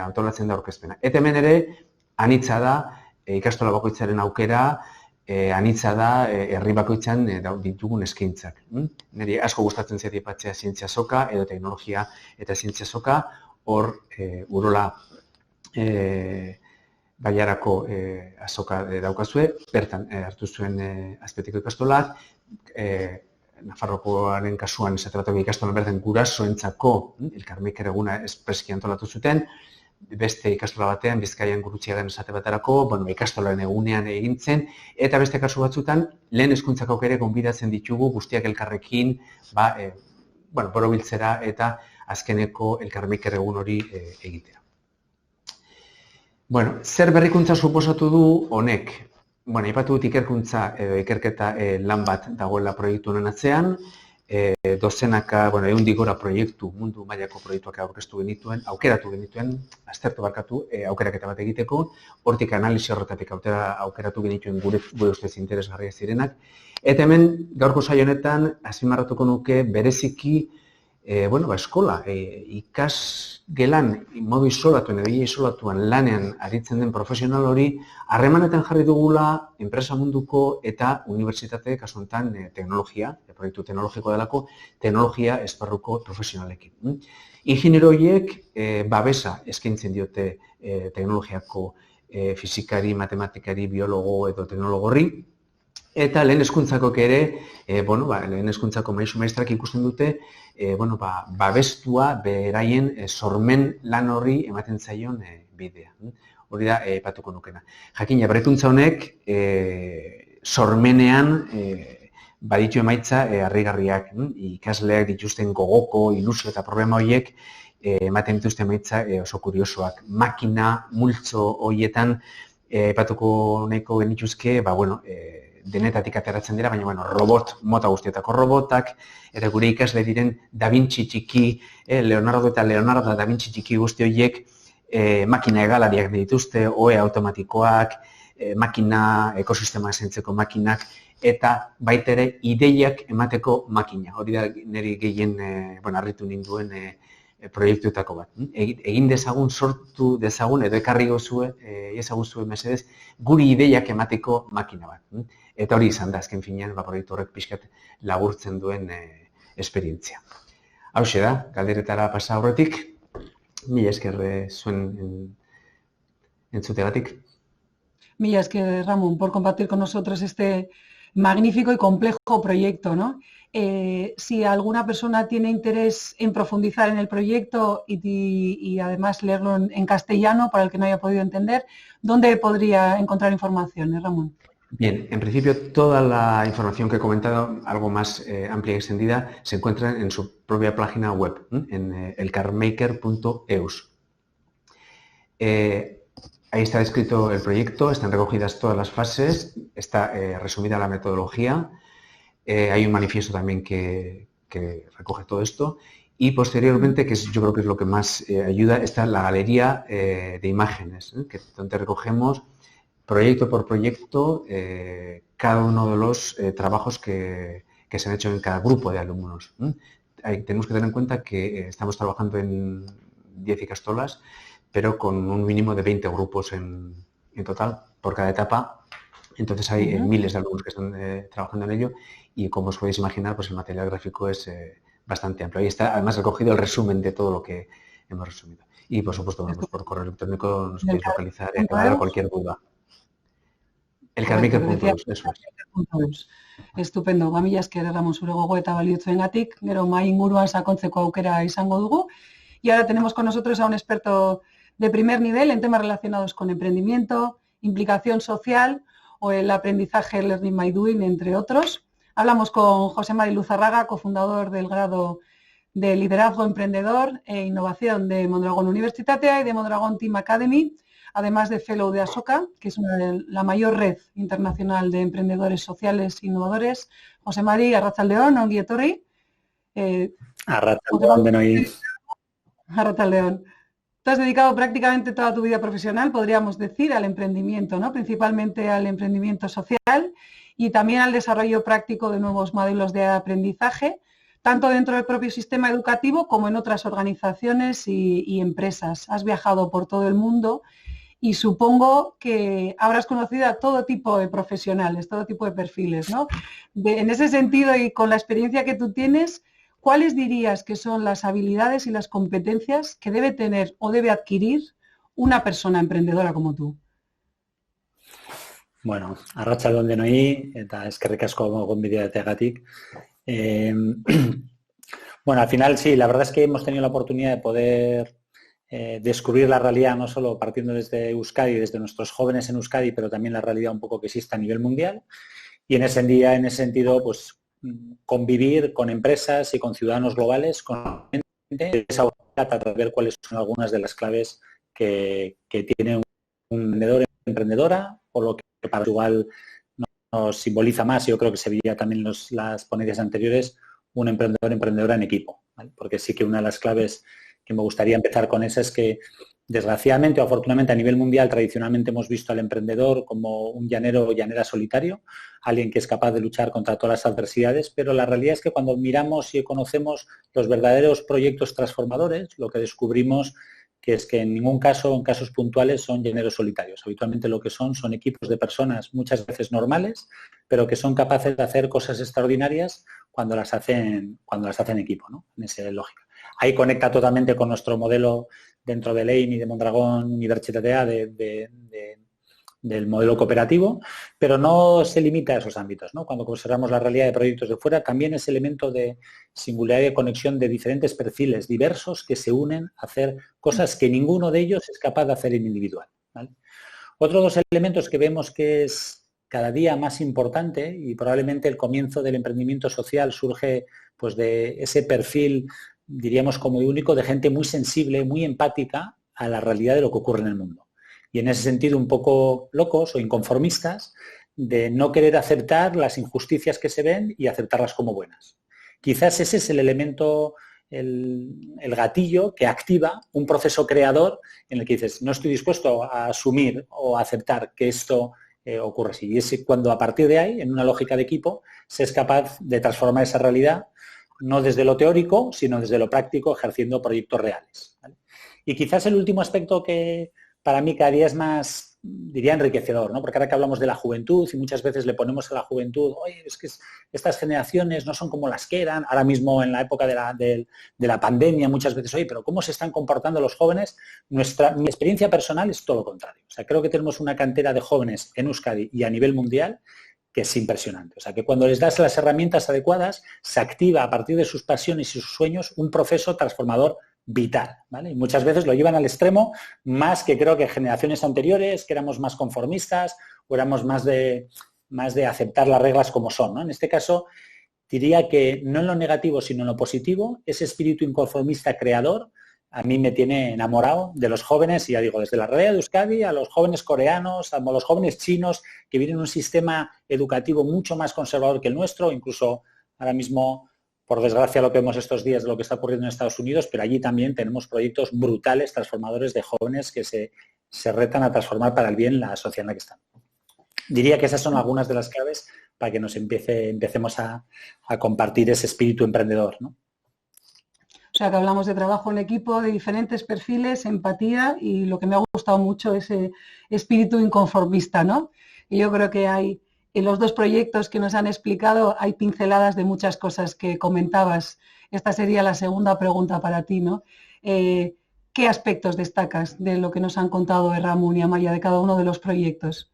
antolatzen da aurkezpena. Eta hemen ere, anitza da, ikastola bakoitzaren aukera, anitza da herri bakoitzan ditugun eskaintzak. Niri asko gustatzen zait aipatzea zientzia soka edo teknologia eta zientzia soka, hor Urola Bailarako azoka daukazue, bertan hartu zuen Azpeitiko ikastolak, Nafarrokoaren kasuan esatebatuko ikastolan bertan gurasoentzako Elkarmeiker eguna espreski antolatu zuten, beste ikastola batean, Bizkaian Gurutziagan esate baterako, ikastolaren egunean egintzen, eta beste kasu batzutan, lehen hezkuntzako ere gonbidatzen ditugu guztiak elkarrekin, borobiltzera eta azkeneko Elkarmeiker egun hori egitea. Zer berrikuntza suposatu du honek? Aipatu dut ikerkuntza edo ikerketa lan bat dagoela proiektu honen atzean, dozenaka, 100 gora proiektu, mundu mailako proiektuak aukeratu genituen, aztertu barkatu, aukeraketa bat egiteko, hortik analisi horretatik aukeratu genituen gure ustez interesgarriak zirenak. Eta hemen, gaurko saio honetan, azpimarratuko nuke bereziki, eskola, ikasgelan, modu isolatuen edo isolatuan lanean aritzen den profesional hori, harremanetan jarri dugula enpresa munduko eta unibertsitate, kasu honetan teknologia, proiektu teknologiko delako, teknologia esparruko profesionalekin. Ingeniero horiek babesa eskaintzen diote teknologiako fizikari, matematikari, biologo edo teknologo horri, eta lehen hezkuntzakok ere, lehen hezkuntzako maisu maistrak ikusten dute, babestua beraien sormen lan horri ematen zaion bidea. Hori da, aipatuko nukena. Jakina, berrikuntza honek, sormenean baditu emaitza harrigarriak. Ikasleak dituzten gogoko, ilusio eta problema horiek ematen dituzten emaitza oso kuriosoak. Makina, multzo horietan, aipatuko nahiko genituzke, denetatik ateratzen dira, baina robot mota guztietako robotak, eta gure ikasle diren Da Vinci txiki, Leonardo eta Leonardo Da Vinci txiki guzti horiek makina egalariak dituzte, OE automatikoak, makina ekosistema esentzeko makinak, eta baitere ideiak emateko makina. Hori da niri gehien harritu ninduen proiektuetako bat. Egin dezagun, sortu dezagun, edo ekarri ezaguzue mesedez, guri ideiak emateko makina bat. Eta hori izan da, azken finean, proiektu horrek pixkat laburtzen duen esperientzia. Hauxe da, galderetara pasa aurretik, mila esker zuen entzutegatik. Mila esker, Ramón, por compartir con nosotros este magnífico y complejo proyecto, ¿no? Si alguna persona tiene interés en profundizar en el proyecto y además leerlo en castellano, para el que no haya podido entender, ¿dónde podría encontrar información, Ramón? Bien, en principio toda la información que he comentado, algo más amplia y extendida, se encuentra en su propia página web, en elcarmaker.eus. Ahí está descrito el proyecto, están recogidas todas las fases, está resumida la metodología, hay un manifiesto también que recoge todo esto y posteriormente, que yo creo que es lo que más ayuda, está la galería de imágenes, donde recogemos proyecto por proyecto cada uno de los trabajos que que se han hecho en cada grupo de alumnos. Tenemos que tener en cuenta que estamos trabajando en 10 ikastolas, pero con un mínimo de 20 grupos en total por cada etapa. Entonces hay miles de alumnos que están trabajando en ello y, como os podéis imaginar, pues el material gráfico es bastante amplio. Ahí está además recogido el resumen de todo lo que hemos resumido. Y, por supuesto, bueno, pues por correo electrónico nos podéis localizar y aclarar cualquier duda. Elkarmaker.eus, eso es. Estupendo, mila esker erramun zure gogo eta baliotzuengatik, gero mahai inguruan sakontzeko aukera izango dugu. Y ahora tenemos con nosotros a un experto de primer nivel en temas relacionados con emprendimiento, implicación social o el aprendizaje Learning by Doing, entre otros. Hablamos con José Mari Luzarraga, cofundador del grado de Liderazgo Emprendedor e Innovación de Mondragón Universitatea y de Mondragón Team Academy, además de Fellow de Asoka, que es la mayor red internacional de emprendedores sociales e innovadores. José Mari, arratsaldeon, ongi etorri. Arratsaldeon denoi. Arratsaldeon. Te has dedicado prácticamente toda tu vida profesional, podríamos decir, al emprendimiento, ¿no? Principalmente al emprendimiento social y también al desarrollo práctico de nuevos modelos de aprendizaje, tanto dentro del propio sistema educativo como en otras organizaciones y empresas. Has viajado por todo el mundo y supongo que habrás conocido a todo tipo de profesionales, todo tipo de perfiles, ¿no? En ese sentido y con la experiencia que tú tienes, ¿cuáles dirías que son las habilidades y las competencias que debe tener o debe adquirir una persona emprendedora como tú? Bueno, arratsaldeon denoi eta eskerrik asko gonbidatuagatik. Bueno, al final sí, la verdad es que hemos tenido la oportunidad de poder descubrir la realidad, no solo partiendo desde Euskadi, desde nuestros jóvenes en Euskadi, pero también la realidad un poco que existe a nivel mundial. Y en ese sentido, pues convivir con empresas y con ciudadanos globales, con gente, tratar de ver cuáles son algunas de las claves que tiene un emprendedor, emprendedora, o lo que para igual nos simboliza más, yo creo que se veía también en las ponencias anteriores, un emprendedor, emprendedora en equipo, ¿vale? Porque sí que una de las claves que me gustaría empezar con esa es que, desgraciadamente o afortunadamente a nivel mundial, tradicionalmente hemos visto al emprendedor como un llanero o llanera solitario, alguien que es capaz de luchar contra todas las adversidades, pero la realidad es que cuando miramos y conocemos los verdaderos proyectos transformadores, lo que descubrimos que es que en ningún caso, en casos puntuales, son llaneros solitarios. Habitualmente lo que son equipos de personas muchas veces normales, pero que son capaces de hacer cosas extraordinarias cuando las hacen en equipo, ¿no? En esa lógica. Ahí conecta totalmente con nuestro modelo dentro de LEIM y de Mondragón Universitatea del modelo cooperativo, pero no se limita a esos ámbitos, ¿no? Cuando observamos la realidad de proyectos de fuera, también ese elemento de singularidad y de conexión de diferentes perfiles diversos que se unen a hacer cosas que ninguno de ellos es capaz de hacer en individual, ¿vale? Otros dos elementos que vemos que es cada día más importante, y probablemente el comienzo del emprendimiento social surge pues de ese perfil, diríamos como único, de gente muy sensible, muy empática a la realidad de lo que ocurre en el mundo. Y en ese sentido un poco locos o inconformistas de no querer aceptar las injusticias que se ven y aceptarlas como buenas. Quizás ese es el elemento, el gatillo que activa un proceso creador en el que dices, no estoy dispuesto a asumir o a aceptar que esto ocurre así. Y es cuando a partir de ahí, en una lógica de equipo, se es capaz de transformar esa realidad, no desde lo teórico, sino desde lo práctico, ejerciendo proyectos reales, ¿vale? Y quizás el último aspecto que para mí cada día es más, diría, enriquecedor, ¿no? Porque ahora que hablamos de la juventud y muchas veces le ponemos a la juventud, oye, es que estas generaciones no son como las que eran, ahora mismo en la época de la pandemia muchas veces, oye, pero ¿cómo se están comportando los jóvenes? Mi experiencia personal es todo lo contrario. O sea, creo que tenemos una cantera de jóvenes en Euskadi y a nivel mundial que es impresionante. O sea, que cuando les das las herramientas adecuadas, se activa a partir de sus pasiones y sus sueños un proceso transformador vital, ¿vale? Y muchas veces lo llevan al extremo, más que creo que generaciones anteriores, que éramos más conformistas o éramos más de aceptar las reglas como son, ¿no? En este caso, diría que no en lo negativo, sino en lo positivo, ese espíritu inconformista creador a mí me tiene enamorado de los jóvenes, y ya digo, desde la realidad de Euskadi a los jóvenes coreanos, a los jóvenes chinos, que viven en un sistema educativo mucho más conservador que el nuestro, incluso ahora mismo, por desgracia, lo que vemos estos días de lo que está ocurriendo en Estados Unidos, pero allí también tenemos proyectos brutales, transformadores de jóvenes que se retan a transformar para el bien la sociedad en la que están. Diría que esas son algunas de las claves para que empecemos a compartir ese espíritu emprendedor, ¿no? O sea, que hablamos de trabajo en equipo, de diferentes perfiles, empatía y lo que me ha gustado mucho, ese espíritu inconformista, ¿no? Y yo creo que hay, en los dos proyectos que nos han explicado, hay pinceladas de muchas cosas que comentabas. Esta sería la segunda pregunta para ti, ¿no? ¿Qué aspectos destacas de lo que nos han contado Ramón y Amaia de cada uno de los proyectos?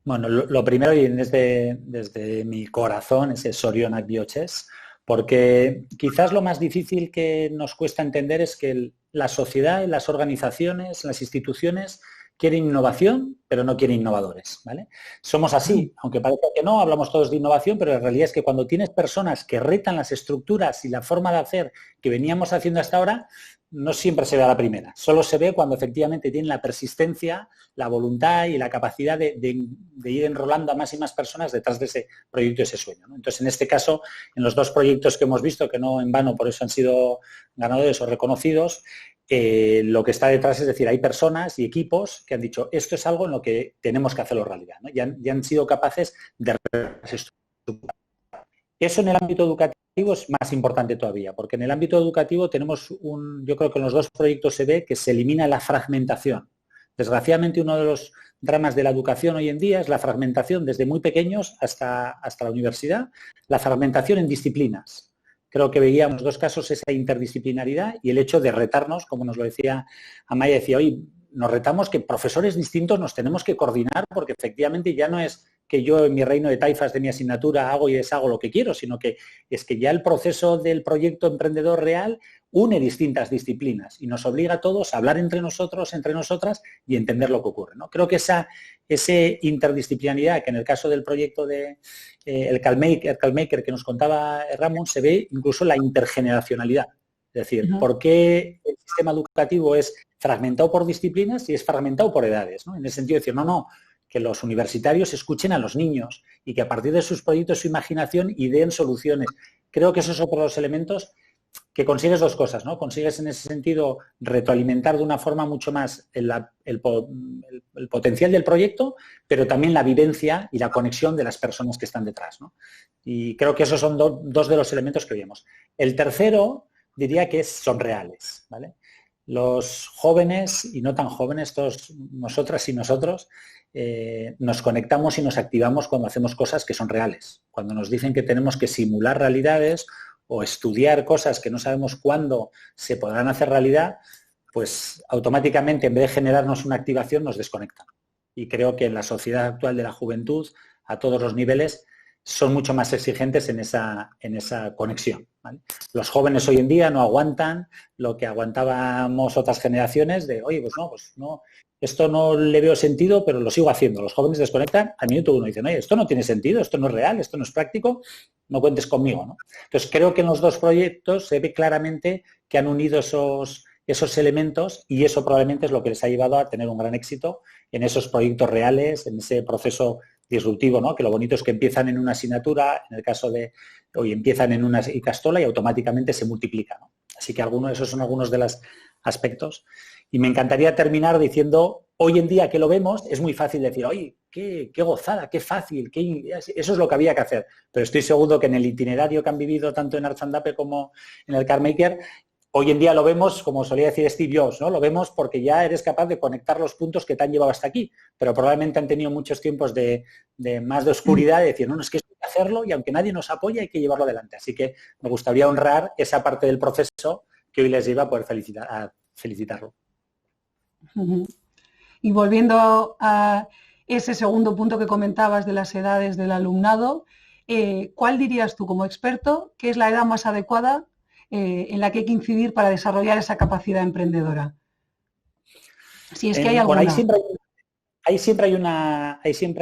Bueno, lo primero, y desde mi corazón, es el Zorionak Bihotxez, porque quizás lo más difícil que nos cuesta entender es que la sociedad, las organizaciones, las instituciones quieren innovación, pero no quieren innovadores, ¿vale? Somos así, aunque parezca que no, hablamos todos de innovación, pero la realidad es que cuando tienes personas que retan las estructuras y la forma de hacer que veníamos haciendo hasta ahora, no siempre se ve a la primera. Solo se ve cuando efectivamente tienen la persistencia, la voluntad y la capacidad de ir enrolando a más y más personas detrás de ese proyecto, ese sueño, ¿no? Entonces, en este caso, en los dos proyectos que hemos visto, que no en vano por eso han sido ganadores o reconocidos, lo que está detrás es decir, hay personas y equipos que han dicho, esto es algo en lo que tenemos que hacerlo realidad, ¿no? Y han sido capaces de estructurar. Eso en el ámbito educativo es más importante todavía, porque en el ámbito educativo tenemos yo creo que en los dos proyectos se ve que se elimina la fragmentación. Desgraciadamente, uno de los dramas de la educación hoy en día es la fragmentación desde muy pequeños hasta la universidad, la fragmentación en disciplinas. Creo que veíamos en los dos casos esa interdisciplinaridad y el hecho de retarnos, como nos lo decía Amaia, decía, hoy nos retamos que profesores distintos nos tenemos que coordinar porque efectivamente ya no es que yo en mi reino de taifas de mi asignatura hago y deshago lo que quiero, sino que es que ya el proceso del proyecto emprendedor real une distintas disciplinas y nos obliga a todos a hablar entre nosotros, entre nosotras y entender lo que ocurre, ¿no? Creo que esa interdisciplinaridad que en el caso del proyecto de el Calmaker que nos contaba Ramón, se ve incluso la intergeneracionalidad. Es decir, ¿por qué el sistema educativo es fragmentado por disciplinas y es fragmentado por edades, ¿no? En el sentido de decir, no, que los universitarios escuchen a los niños y que a partir de sus proyectos, su imaginación, ideen soluciones. Creo que esos son los elementos que consigues dos cosas, ¿no? Consigues en ese sentido retroalimentar de una forma mucho más el potencial del proyecto, pero también la vivencia y la conexión de las personas que están detrás, ¿no? Y creo que esos son dos de los elementos que vemos. El tercero diría que son reales, ¿vale? Los jóvenes y no tan jóvenes, todos nosotras y nosotros, nos conectamos y nos activamos cuando hacemos cosas que son reales. Cuando nos dicen que tenemos que simular realidades o estudiar cosas que no sabemos cuándo se podrán hacer realidad, pues automáticamente en vez de generarnos una activación nos desconectan. Y creo que en la sociedad actual de la juventud, a todos los niveles, son mucho más exigentes en esa conexión, ¿vale? Los jóvenes hoy en día no aguantan lo que aguantábamos otras generaciones de, oye, pues no, esto no le veo sentido, pero lo sigo haciendo. Los jóvenes desconectan al minuto uno y dicen, oye, esto no tiene sentido, esto no es real, esto no es práctico, no cuentes conmigo, ¿no? Entonces, creo que en los dos proyectos se ve claramente que han unido esos elementos y eso probablemente es lo que les ha llevado a tener un gran éxito en esos proyectos reales, en ese proceso disruptivo, ¿no? Que lo bonito es que empiezan en una asignatura, en el caso de hoy empiezan en una icastola y automáticamente se multiplican, ¿no? Así que esos son algunos de los aspectos. Y me encantaría terminar diciendo, hoy en día que lo vemos, es muy fácil decir, oye, qué gozada, qué fácil, eso es lo que había que hacer. Pero estoy seguro que en el itinerario que han vivido tanto en Arts and Dape como en el Calmaker, hoy en día lo vemos, como solía decir Steve Jobs, ¿no? Lo vemos porque ya eres capaz de conectar los puntos que te han llevado hasta aquí, pero probablemente han tenido muchos tiempos de más de oscuridad, de decir, no, es que esto hay que hacerlo y aunque nadie nos apoya hay que llevarlo adelante. Así que me gustaría honrar esa parte del proceso que hoy les lleva a poder felicitarlo. Y volviendo a ese segundo punto que comentabas de las edades del alumnado, ¿cuál dirías tú como experto que es la edad más adecuada en la que hay que incidir para desarrollar esa capacidad emprendedora? Si es que hay alguna. Bueno, ahí siempre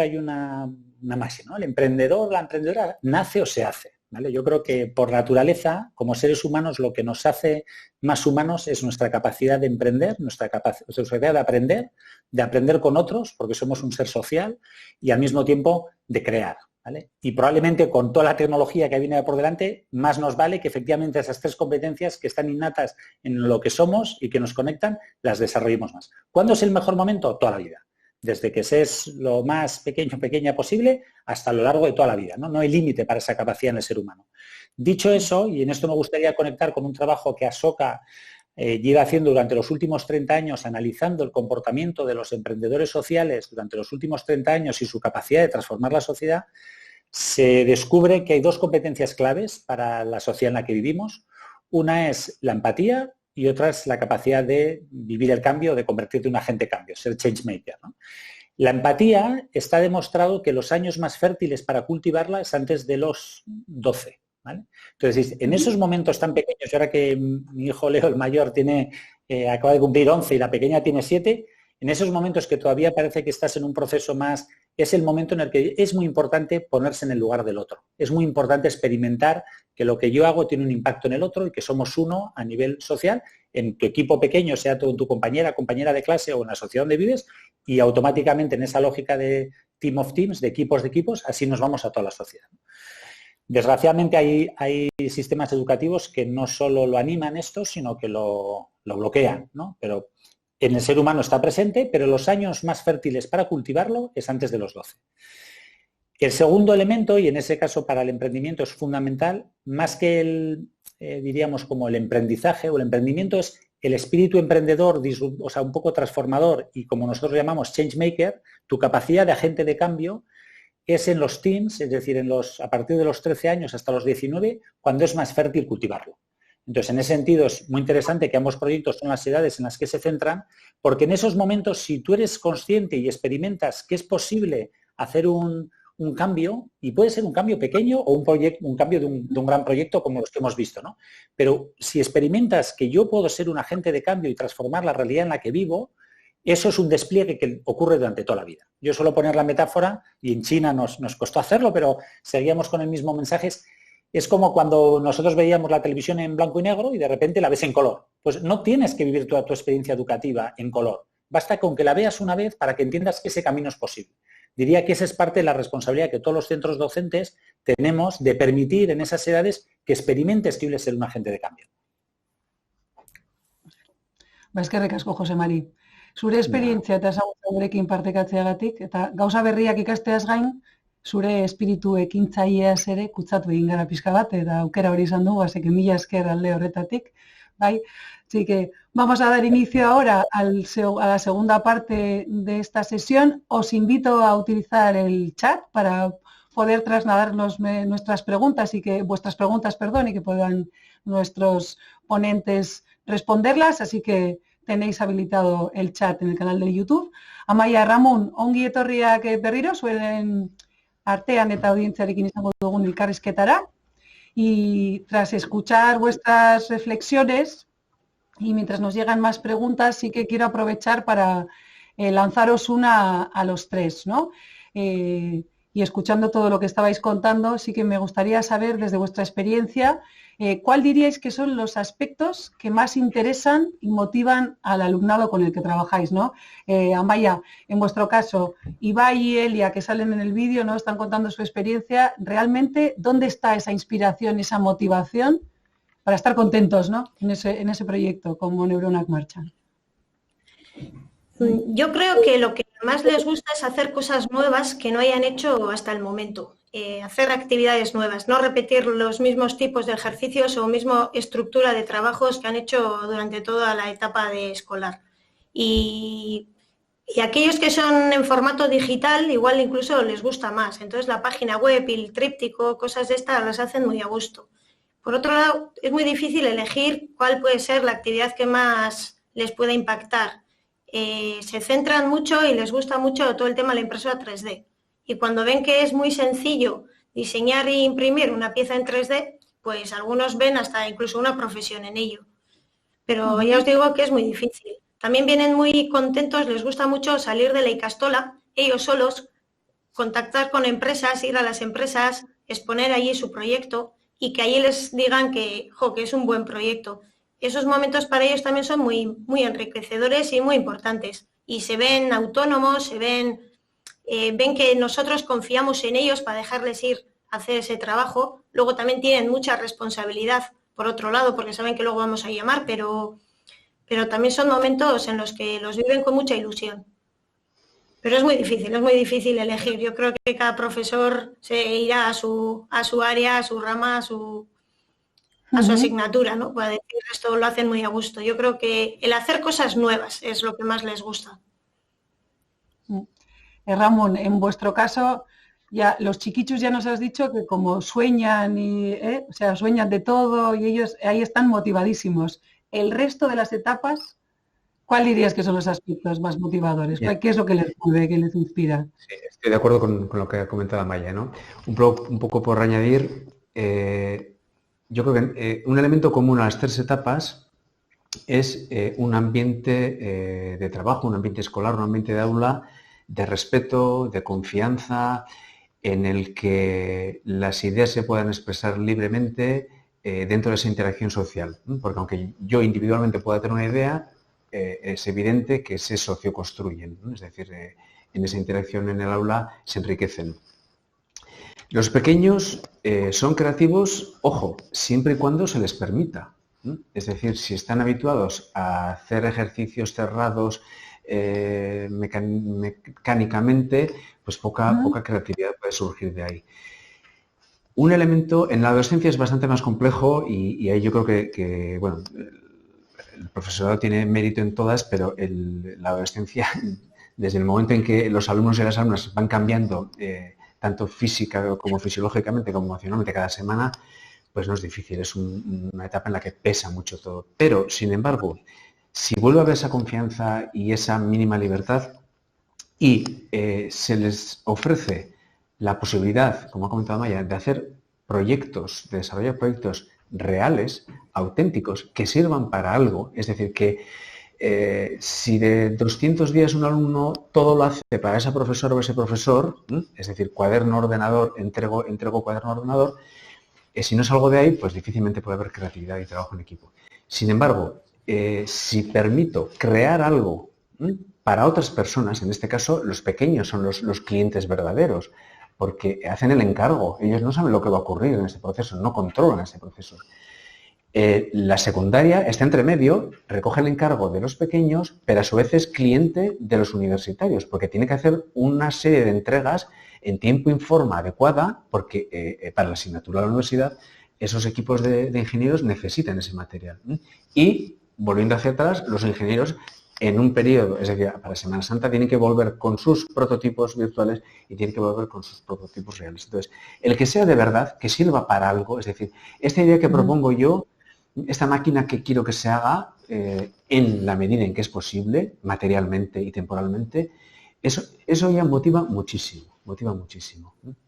hay una máxima, ¿no? El emprendedor, la emprendedora nace o se hace, ¿vale? Yo creo que por naturaleza, como seres humanos, lo que nos hace más humanos es nuestra capacidad de emprender, nuestra capacidad de aprender con otros, porque somos un ser social, y al mismo tiempo de crear, ¿vale? Y probablemente con toda la tecnología que viene por delante, más nos vale que efectivamente esas tres competencias que están innatas en lo que somos y que nos conectan, las desarrollemos más. ¿Cuándo es el mejor momento? Toda la vida. desde que se es lo más pequeña posible hasta lo largo de toda la vida, ¿no? No hay límite para esa capacidad en el ser humano. Dicho eso, y en esto me gustaría conectar con un trabajo que Asoka lleva haciendo durante los últimos 30 años, analizando el comportamiento de los emprendedores sociales durante los últimos 30 años y su capacidad de transformar la sociedad, se descubre que hay dos competencias claves para la sociedad en la que vivimos. Una es la empatía y otra es la capacidad de vivir el cambio, de convertirte en un agente de cambio, ser change maker, ¿no? La empatía está demostrado que los años más fértiles para cultivarla es antes de los 12. ¿Vale? Entonces, en esos momentos tan pequeños, y ahora que mi hijo Leo, el mayor, acaba de cumplir 11 y la pequeña tiene 7, en esos momentos que todavía parece que estás en un proceso más, es el momento en el que es muy importante ponerse en el lugar del otro. Es muy importante experimentar que lo que yo hago tiene un impacto en el otro y que somos uno a nivel social, en tu equipo pequeño, sea tu compañera de clase o en la sociedad donde vives, y automáticamente en esa lógica de team of teams, de equipos, así nos vamos a toda la sociedad. Desgraciadamente hay sistemas educativos que no solo lo animan esto, sino que lo bloquean, ¿no? Pero en el ser humano está presente, pero los años más fértiles para cultivarlo es antes de los 12. El segundo elemento, y en ese caso para el emprendimiento es fundamental, más que diríamos como el emprendizaje o el emprendimiento, es el espíritu emprendedor, o sea, un poco transformador y como nosotros llamamos change maker, tu capacidad de agente de cambio es en los teens, es decir, a partir de los 13 años hasta los 19, cuando es más fértil cultivarlo. Entonces, en ese sentido, es muy interesante que ambos proyectos son las edades en las que se centran, porque en esos momentos, si tú eres consciente y experimentas que es posible hacer un cambio, y puede ser un cambio pequeño o un cambio de un gran proyecto como los que hemos visto, ¿no? Pero si experimentas que yo puedo ser un agente de cambio y transformar la realidad en la que vivo, eso es un despliegue que ocurre durante toda la vida. Yo suelo poner la metáfora, y en China nos costó hacerlo, pero seguíamos con el mismo mensaje. Es como cuando nosotros veíamos la televisión en blanco y negro y de repente la ves en color. Pues no tienes que vivir toda tu experiencia educativa en color. Basta con que la veas una vez para que entiendas que ese camino es posible. Diría que esa es parte de la responsabilidad que todos los centros docentes tenemos de permitir en esas edades que experimentes que ser un agente de cambio. Eskerrik asko, Jose Mari. Zure esperientzia eta ezagutza gurekin partekatzeagatik, eta gauza berriak ikasteaz gain, zure espiritu ekintzaileaz ere kutsatu egin gara pixka bat, eta aukera hori izan dugu, así que mila esker alde horretatik. Bai? Así que vamos a dar inicio ahora a la segunda parte de esta sesión. Os invito a utilizar el chat para poder trasladarnos nuestras preguntas y que vuestras preguntas, y que puedan nuestros ponentes responderlas, así que tenéis habilitado el chat en el canal de YouTube. Amaia, Ramón, ongi etorriak berriro, zuen artean eta audientziarekin izango dugun elkarrizketara. Y tras escuchar vuestras reflexiones, y mientras nos llegan más preguntas, sí que quiero aprovechar para lanzaros una a los tres, ¿no? Y escuchando todo lo que estabais contando, sí que me gustaría saber desde vuestra experiencia ¿cuál diríais que son los aspectos que más interesan y motivan al alumnado con el que trabajáis, ¿no? Amaya, en vuestro caso, Ibai y Elia, que salen en el vídeo, ¿no? Están contando su experiencia. Realmente, ¿dónde está esa inspiración, esa motivación para estar contentos, ¿no? en ese proyecto como Neuronak Marchan? Yo creo que lo que más les gusta es hacer cosas nuevas que no hayan hecho hasta el momento. Hacer actividades nuevas, no repetir los mismos tipos de ejercicios o misma estructura de trabajos que han hecho durante toda la etapa de escolar. Y aquellos que son en formato digital, igual incluso les gusta más. Entonces la página web y el tríptico, cosas de estas, las hacen muy a gusto. Por otro lado, es muy difícil elegir cuál puede ser la actividad que más les pueda impactar. Se centran mucho y les gusta mucho todo el tema de la impresora 3D. Y cuando ven que es muy sencillo diseñar e imprimir una pieza en 3D, pues algunos ven hasta incluso una profesión en ello. Pero ya os digo que es muy difícil. También vienen muy contentos, les gusta mucho salir de la Ikastola, ellos solos, contactar con empresas, ir a las empresas, exponer allí su proyecto y que allí les digan que es un buen proyecto. Esos momentos para ellos también son muy, muy enriquecedores y muy importantes. Y se ven autónomos, se ven que nosotros confiamos en ellos para dejarles ir a hacer ese trabajo. Luego también tienen mucha responsabilidad, por otro lado, porque saben que luego vamos a llamar, pero también son momentos en los que los viven con mucha ilusión. Pero es muy difícil elegir. Yo creo que cada profesor se irá a su área, a su rama, a su asignatura, ¿no? Para decir esto lo hacen muy a gusto. Yo creo que el hacer cosas nuevas es lo que más les gusta. Ramón, en vuestro caso, ya los chiquichos ya nos has dicho que como sueñan o sea, sueñan de todo y ellos ahí están motivadísimos. El resto de las etapas, ¿cuál dirías que son los aspectos más motivadores? ¿Qué es lo que les mueve, qué les inspira? Sí, estoy de acuerdo con lo que ha comentado Amaya, ¿no? Un poco por añadir, yo creo que un elemento común a las tres etapas es un ambiente de trabajo, un ambiente escolar, un ambiente de aula de respeto, de confianza, en el que las ideas se puedan expresar libremente dentro de esa interacción social. Porque aunque yo individualmente pueda tener una idea, es evidente que se socioconstruyen, ¿no? Es decir, en esa interacción en el aula se enriquecen. Los pequeños son creativos, ojo, siempre y cuando se les permita. Es decir, si están habituados a hacer ejercicios cerrados mecánicamente, pues poca creatividad puede surgir de ahí. Un elemento, en la adolescencia es bastante más complejo y ahí yo creo que bueno, el profesorado tiene mérito en todas, pero la adolescencia, desde el momento en que los alumnos y las alumnas van cambiando, tanto física como fisiológicamente como emocionalmente cada semana, pues no es difícil, es una etapa en la que pesa mucho todo. Pero, sin embargo, si vuelve a haber esa confianza y esa mínima libertad y se les ofrece la posibilidad, como ha comentado Maya, de hacer proyectos, de desarrollar proyectos reales, auténticos, que sirvan para algo, es decir, que si de 200 días un alumno todo lo hace para esa profesora o ese profesor, es decir, cuaderno, ordenador, entrego cuaderno, ordenador, si no salgo de ahí, pues difícilmente puede haber creatividad y trabajo en equipo. Sin embargo, si permito crear algo para otras personas, en este caso los pequeños son los clientes verdaderos, porque hacen el encargo, ellos no saben lo que va a ocurrir en este proceso, no controlan ese proceso. La secundaria está entre medio, recoge el encargo de los pequeños, pero a su vez es cliente de los universitarios, porque tiene que hacer una serie de entregas en tiempo y forma adecuada, porque para la asignatura de la universidad esos equipos de ingenieros necesitan ese material. Y, volviendo hacia atrás, los ingenieros en un periodo, es decir, para Semana Santa, tienen que volver con sus prototipos virtuales y tienen que volver con sus prototipos reales. Entonces, el que sea de verdad, que sirva para algo, es decir, esta idea que propongo yo, esta máquina que quiero que se haga en la medida en que es posible, materialmente y temporalmente, eso ya motiva muchísimo,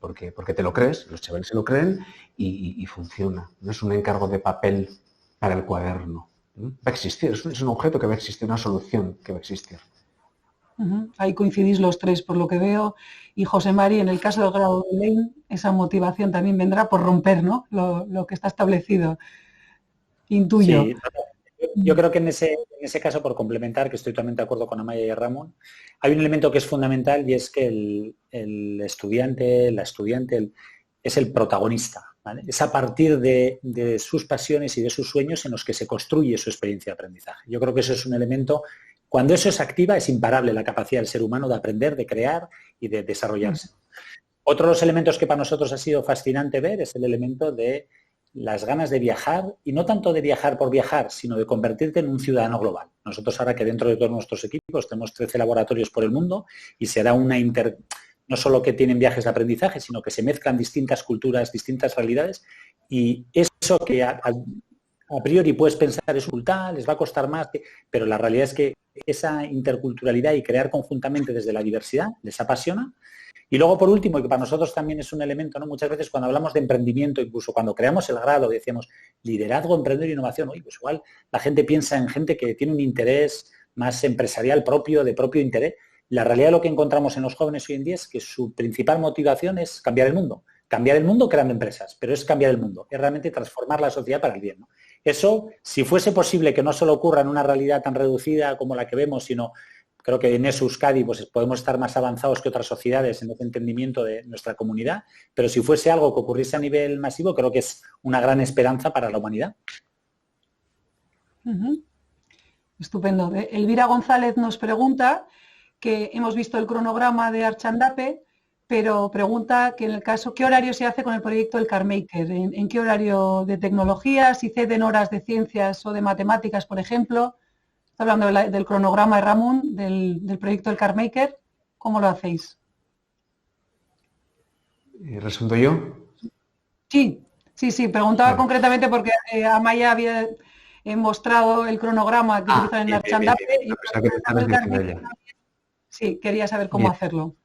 porque te lo crees, los chavales se lo creen y funciona. No es un encargo de papel para el cuaderno. Va a existir, es un objeto que va a existir, una solución que va a existir. Ahí coincidís los tres por lo que veo. Y José Mari, en el caso del grado de ley, esa motivación también vendrá por romper, ¿no? Lo que está establecido. Intuyo. Sí, yo creo que en ese caso, por complementar, que estoy totalmente de acuerdo con Amaya y Ramón, hay un elemento que es fundamental y es que el estudiante, la estudiante, es el protagonista, ¿vale? Es a partir de sus pasiones y de sus sueños en los que se construye su experiencia de aprendizaje. Yo creo que eso es un elemento, cuando eso se activa, es imparable la capacidad del ser humano de aprender, de crear y de desarrollarse. Otro de los elementos que para nosotros ha sido fascinante ver es el elemento de las ganas de viajar, y no tanto de viajar por viajar, sino de convertirte en un ciudadano global. Nosotros ahora que dentro de todos nuestros equipos tenemos 13 laboratorios por el mundo y será no solo que tienen viajes de aprendizaje, sino que se mezclan distintas culturas, distintas realidades, y eso que a priori puedes pensar es brutal, les va a costar más, pero la realidad es que esa interculturalidad y crear conjuntamente desde la diversidad les apasiona. Y luego, por último, y que para nosotros también es un elemento, ¿no? Muchas veces cuando hablamos de emprendimiento, incluso cuando creamos el grado, decíamos liderazgo, emprendedor e innovación, oye, pues igual la gente piensa en gente que tiene un interés más empresarial propio, de propio interés. La realidad de lo que encontramos en los jóvenes hoy en día es que su principal motivación es cambiar el mundo. Cambiar el mundo creando empresas, pero es cambiar el mundo, es realmente transformar la sociedad para el bien, ¿no? Eso, si fuese posible que no solo ocurra en una realidad tan reducida como la que vemos, sino creo que en eso Euskadi pues, podemos estar más avanzados que otras sociedades en ese entendimiento de nuestra comunidad, pero si fuese algo que ocurriese a nivel masivo, creo que es una gran esperanza para la humanidad. Estupendo. Elvira González nos pregunta que hemos visto el cronograma de Archandape, pero pregunta que en el caso, ¿qué horario se hace con el proyecto del CarMaker? ¿En qué horario de tecnología? ¿Si ceden horas de ciencias o de matemáticas, por ejemplo? Está hablando del cronograma de Ramón, del proyecto del CarMaker. ¿Cómo lo hacéis? ¿Respondo yo? Sí. Preguntaba Vale. concretamente porque Amaya había mostrado el cronograma que utilizan en Archandape. Sí, quería saber cómo hacerlo.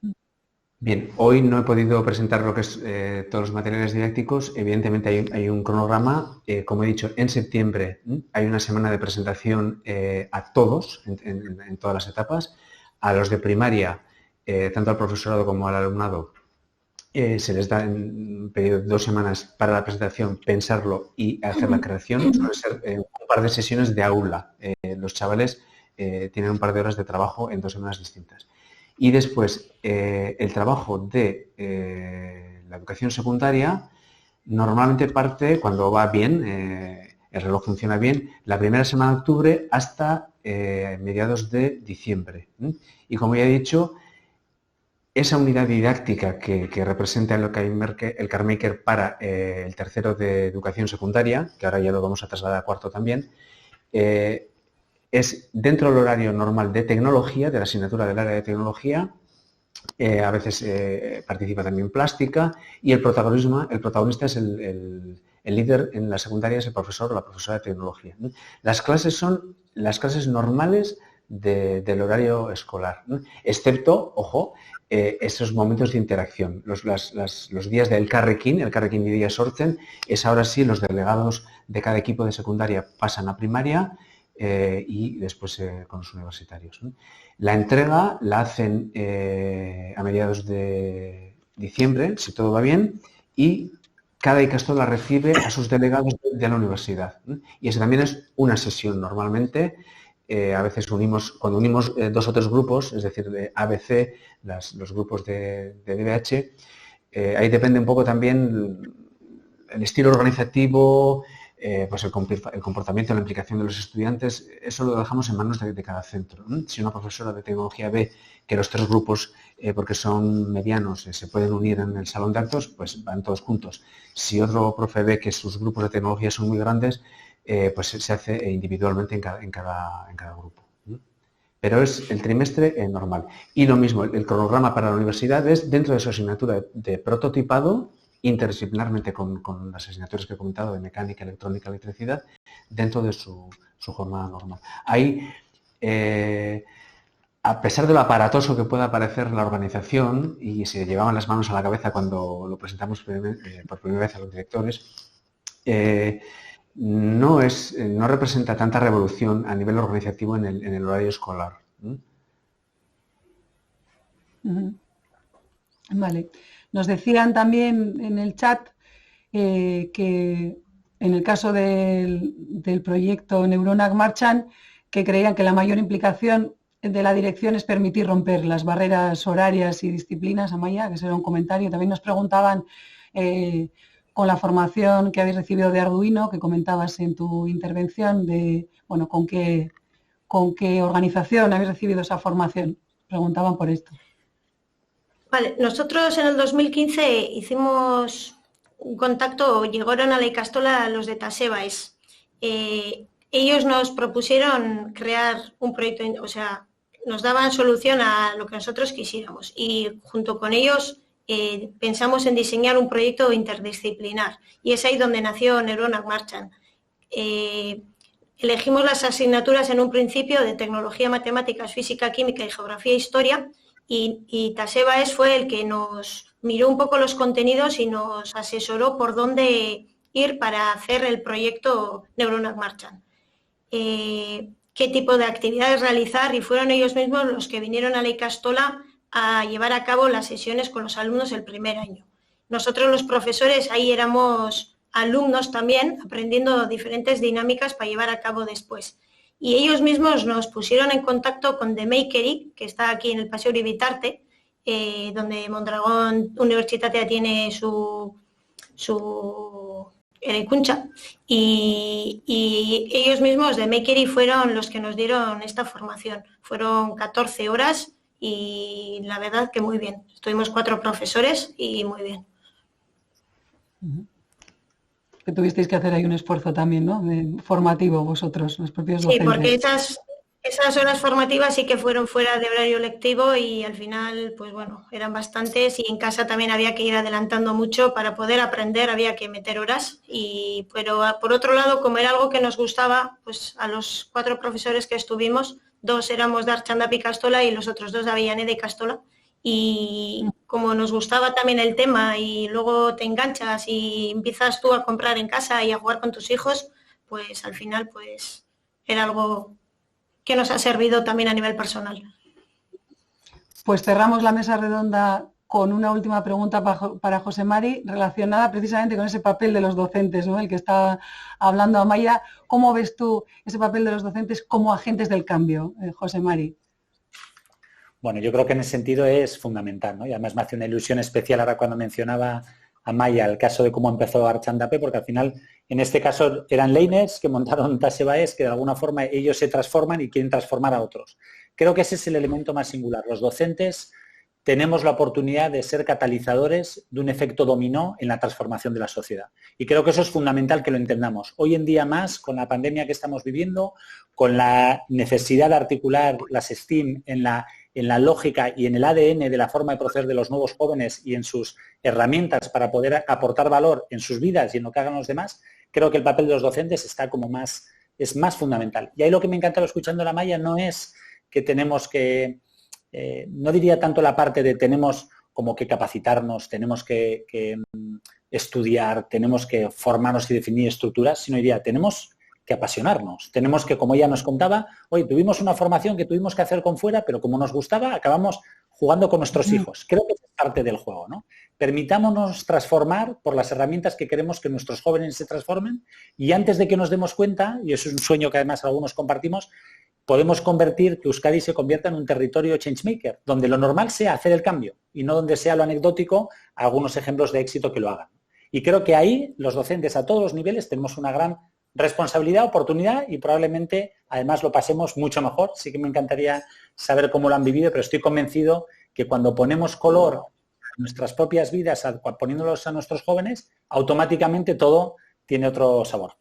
Bien, hoy no he podido presentar lo que es todos los materiales didácticos. Evidentemente hay un cronograma. Como he dicho, en septiembre hay una semana de presentación a todos, en todas las etapas. A los de primaria, tanto al profesorado como al alumnado, se les da un periodo de 2 semanas para la presentación, pensarlo y hacer la creación. Suele ser un par de sesiones de aula. Los chavales tienen un par de horas de trabajo en 2 semanas distintas. Y después, el trabajo de la educación secundaria normalmente parte, cuando va bien, el reloj funciona bien, la primera semana de octubre hasta mediados de diciembre. Y como ya he dicho, esa unidad didáctica que representa el CarMaker para el tercero de educación secundaria, que ahora ya lo vamos a trasladar a cuarto también, es dentro del horario normal de tecnología, de la asignatura del área de tecnología. A veces participa también plástica, y el protagonista es el líder en la secundaria, es el profesor o la profesora de tecnología. Las clases son las clases normales del horario escolar, excepto, ojo, esos momentos de interacción. Los días del Elkarrekin y días Sortzen, es ahora sí, los delegados de cada equipo de secundaria pasan a primaria y después con los universitarios. La entrega la hacen a mediados de diciembre, si todo va bien, y cada Ikastola recibe a sus delegados de la universidad. Y esa también es una sesión normalmente. A veces cuando unimos 2 o 3 grupos, es decir, de ABC, los grupos de DBH, ahí depende un poco también el estilo organizativo, pues el comportamiento, la implicación de los estudiantes. Eso lo dejamos en manos de cada centro. Si una profesora de tecnología ve que los 3 grupos, porque son medianos, se pueden unir en el salón de actos, pues van todos juntos. Si otro profe ve que sus grupos de tecnología son muy grandes, pues se hace individualmente en cada grupo. Pero es el trimestre normal. Y lo mismo, el cronograma para la universidad es dentro de su asignatura de prototipado, interdisciplinarmente con las asignaturas que he comentado de mecánica, electrónica, electricidad, dentro de su jornada normal. Ahí, a pesar de lo aparatoso que pueda parecer la organización, y se llevaban las manos a la cabeza cuando lo presentamos por primera vez a los directores, no representa tanta revolución a nivel organizativo en el horario escolar. Vale. Nos decían también en el chat que en el caso del proyecto Neuronac Marchan, que creían que la mayor implicación de la dirección es permitir romper las barreras horarias y disciplinas. Amaya, que ese era un comentario. También nos preguntaban con la formación que habéis recibido de Arduino, que comentabas en tu intervención, ¿con qué organización habéis recibido esa formación? Preguntaban por esto. Vale, nosotros en el 2015 hicimos un contacto, llegaron a la Ikastola los de Tasebaes. Ellos nos propusieron crear un proyecto, o sea, nos daban solución a lo que nosotros quisiéramos, y junto con ellos pensamos en diseñar un proyecto interdisciplinar, y es ahí donde nació Neuronac Marchan. Elegimos las asignaturas en un principio de tecnología, matemáticas, física, química y geografía e historia, y Tasebaes fue el que nos miró un poco los contenidos y nos asesoró por dónde ir para hacer el proyecto Neuronac Marchan. Qué tipo de actividades realizar, y fueron ellos mismos los que vinieron a la Ikastola a llevar a cabo las sesiones con los alumnos el primer año. Nosotros los profesores ahí éramos alumnos también, aprendiendo diferentes dinámicas para llevar a cabo después. Y ellos mismos nos pusieron en contacto con The Makery, que está aquí en el Paseo Uribitarte, donde Mondragón Universitatea tiene su eraikuntza, y ellos mismos de Makery fueron los que nos dieron esta formación. Fueron 14 horas y la verdad que muy bien. Estuvimos 4 profesores y muy bien. Que tuvisteis que hacer ahí un esfuerzo también, ¿no? Formativo vosotros, los propios docentes. Sí, porque esas horas formativas sí que fueron fuera de horario lectivo y al final, pues bueno, eran bastantes y en casa también había que ir adelantando mucho para poder aprender, había que meter horas. Pero por otro lado, como era algo que nos gustaba, pues a los 4 profesores que estuvimos, 2 éramos de Artxanda y Castola y los otros 2 de Avellaneda y Castola. Y como nos gustaba también el tema y luego te enganchas y empiezas tú a comprar en casa y a jugar con tus hijos, pues al final pues era algo que nos ha servido también a nivel personal. Pues cerramos la mesa redonda con una última pregunta para José Mari, relacionada precisamente con ese papel de los docentes, ¿no? El que está hablando Amaia. ¿Cómo ves tú ese papel de los docentes como agentes del cambio, José Mari? Bueno, yo creo que en ese sentido es fundamental, ¿no? Y además me hace una ilusión especial ahora cuando mencionaba a Amaia el caso de cómo empezó Artxanda, porque al final, en este caso, eran leiners que montaron Tasebaes, que de alguna forma ellos se transforman y quieren transformar a otros. Creo que ese es el elemento más singular. Los docentes tenemos la oportunidad de ser catalizadores de un efecto dominó en la transformación de la sociedad. Y creo que eso es fundamental que lo entendamos. Hoy en día más, con la pandemia que estamos viviendo, con la necesidad de articular las STEAM en la lógica y en el ADN de la forma de proceder de los nuevos jóvenes y en sus herramientas para poder aportar valor en sus vidas y en lo que hagan los demás, creo que el papel de los docentes está es más fundamental. Y ahí lo que me encanta escuchando a la Amaia no es que tenemos que, no diría tanto la parte de tenemos como que capacitarnos, tenemos que estudiar, tenemos que formarnos y definir estructuras, sino diría, tenemos que apasionarnos. Tenemos que, como ella nos contaba, hoy tuvimos una formación que tuvimos que hacer con fuera, pero como nos gustaba, acabamos jugando con nuestros hijos. Creo que es parte del juego, ¿no? Permitámonos transformar por las herramientas que queremos que nuestros jóvenes se transformen y antes de que nos demos cuenta, y eso es un sueño que además algunos compartimos, podemos convertir que Euskadi se convierta en un territorio changemaker, donde lo normal sea hacer el cambio y no donde sea lo anecdótico algunos ejemplos de éxito que lo hagan. Y creo que ahí los docentes a todos los niveles tenemos una gran responsabilidad, oportunidad y probablemente además lo pasemos mucho mejor. Sí que me encantaría saber cómo lo han vivido, pero estoy convencido que cuando ponemos color a nuestras propias vidas, poniéndolos a nuestros jóvenes, automáticamente todo tiene otro sabor.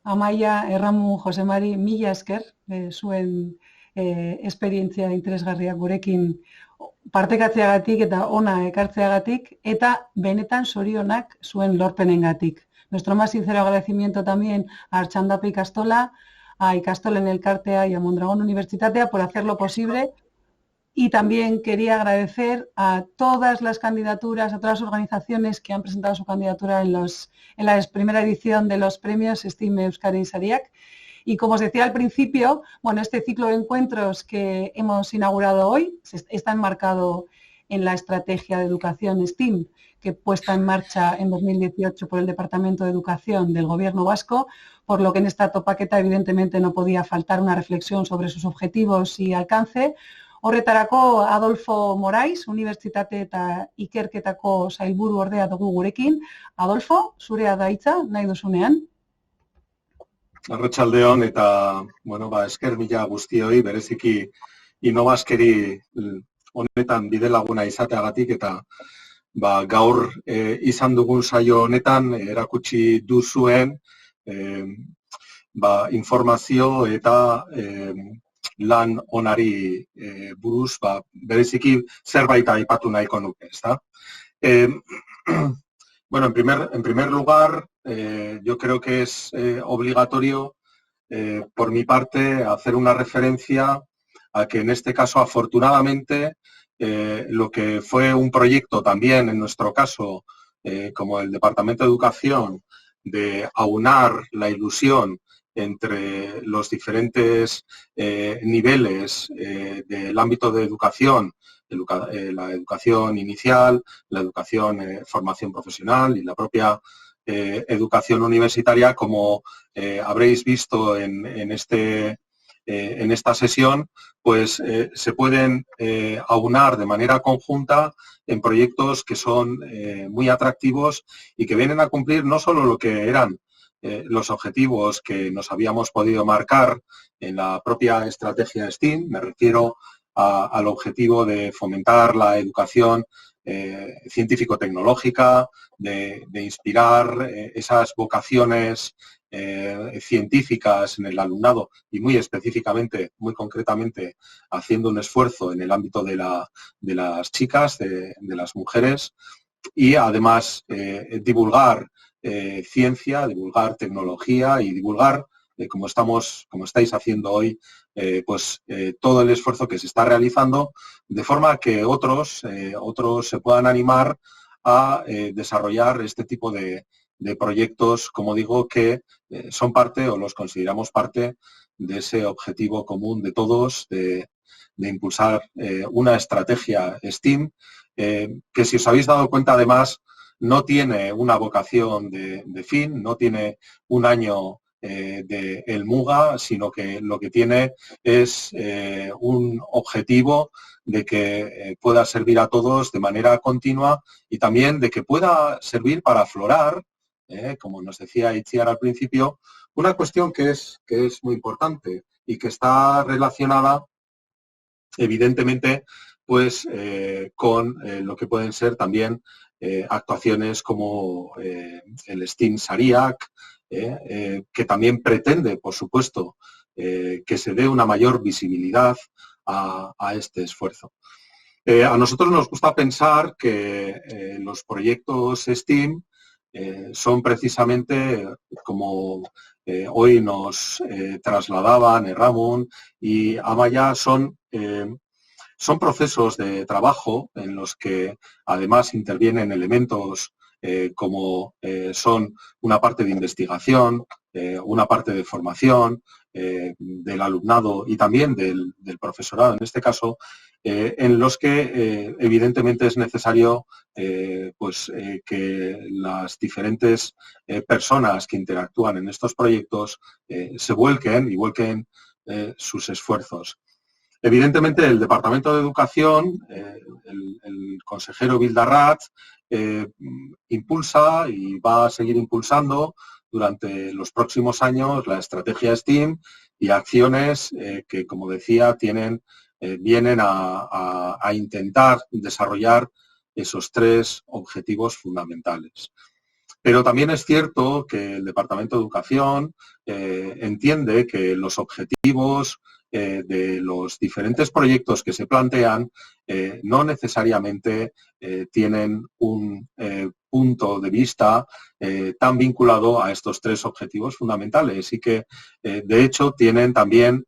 Amaia, Erramu, Jose Mari, mila esker, zuen esperientzia interesgarriak gurekin partekatzeagatik eta ona ekartzeagatik eta benetan zorionak zuen lorpenengatik. Nuestro más sincero agradecimiento también a Artxanda y Castola, a Ikastolen Elkartea y a Mondragón Universitatea por hacerlo posible. Y también quería agradecer a todas las candidaturas, a todas las organizaciones que han presentado su candidatura en la primera edición de los premios STEAM Euskadi y Sariak. Y como os decía al principio, bueno, este ciclo de encuentros que hemos inaugurado hoy está enmarcado en la estrategia de educación STEAM, que puesta en marcha en 2018 por el Departamento de Educación del Gobierno vasco, por lo que en esta topaqueta evidentemente no podía faltar una reflexión sobre sus objetivos y alcance. Horretarako Adolfo Morais, Unibertsitate eta Ikerketako sailburu ordea dugu gurekin. Adolfo, zurea da hitza, nahi duzunean. Arratsaldeon eta esker mila guztioi, bereziki Innovaskeri honetan bidelaguna izateagatik eta gaur izan dugun saio honetan erakutsi duzuen informazio eta lan onari buruz, bereziki zerbait aipatu nahiko nuke, ezta? Bueno, en primer lugar, yo creo que es obligatorio, por mi parte, hacer una referencia a que en este caso, afortunadamente, lo que fue un proyecto también, en nuestro caso, como el Departamento de Educación, de aunar la ilusión entre los diferentes niveles del ámbito de educación, la educación inicial, la educación formación profesional y la propia educación universitaria, como habréis visto en esta sesión, pues se pueden aunar de manera conjunta en proyectos que son muy atractivos y que vienen a cumplir no solo lo que eran los objetivos que nos habíamos podido marcar en la propia estrategia STEAM. Me refiero al objetivo de fomentar la educación científico-tecnológica, de inspirar esas vocaciones científicas en el alumnado y muy específicamente, muy concretamente, haciendo un esfuerzo en el ámbito de las chicas, de las mujeres, y además divulgar ciencia, divulgar tecnología y divulgar, como estáis haciendo hoy, todo el esfuerzo que se está realizando, de forma que otros se puedan animar a desarrollar este tipo de proyectos, como digo, que son parte o los consideramos parte de ese objetivo común de todos de impulsar una estrategia STEAM que, si os habéis dado cuenta, además, no tiene una vocación de fin, no tiene un año del MUGA, sino que lo que tiene es un objetivo de que pueda servir a todos de manera continua y también de que pueda servir para aflorar, como nos decía Itziar al principio, una cuestión que es muy importante y que está relacionada evidentemente pues con lo que pueden ser también actuaciones como el STEAM SARIAC, que también pretende, por supuesto, que se dé una mayor visibilidad a este esfuerzo. A nosotros nos gusta pensar que los proyectos STEAM son precisamente, como hoy nos trasladaban Ramón y Amaya, son procesos de trabajo en los que además intervienen elementos como son una parte de investigación, una parte de formación del alumnado y también del profesorado, en este caso, en los que evidentemente es necesario que las diferentes personas que interactúan en estos proyectos se vuelquen y vuelquen sus esfuerzos. Evidentemente, el Departamento de Educación, el consejero Bildarratz, impulsa y va a seguir impulsando durante los próximos años la estrategia STEAM y acciones que, como decía, vienen a intentar desarrollar esos tres objetivos fundamentales. Pero también es cierto que el Departamento de Educación entiende que los objetivos de los diferentes proyectos que se plantean no necesariamente tienen un punto de vista tan vinculado a estos tres objetivos fundamentales y que, de hecho, tienen también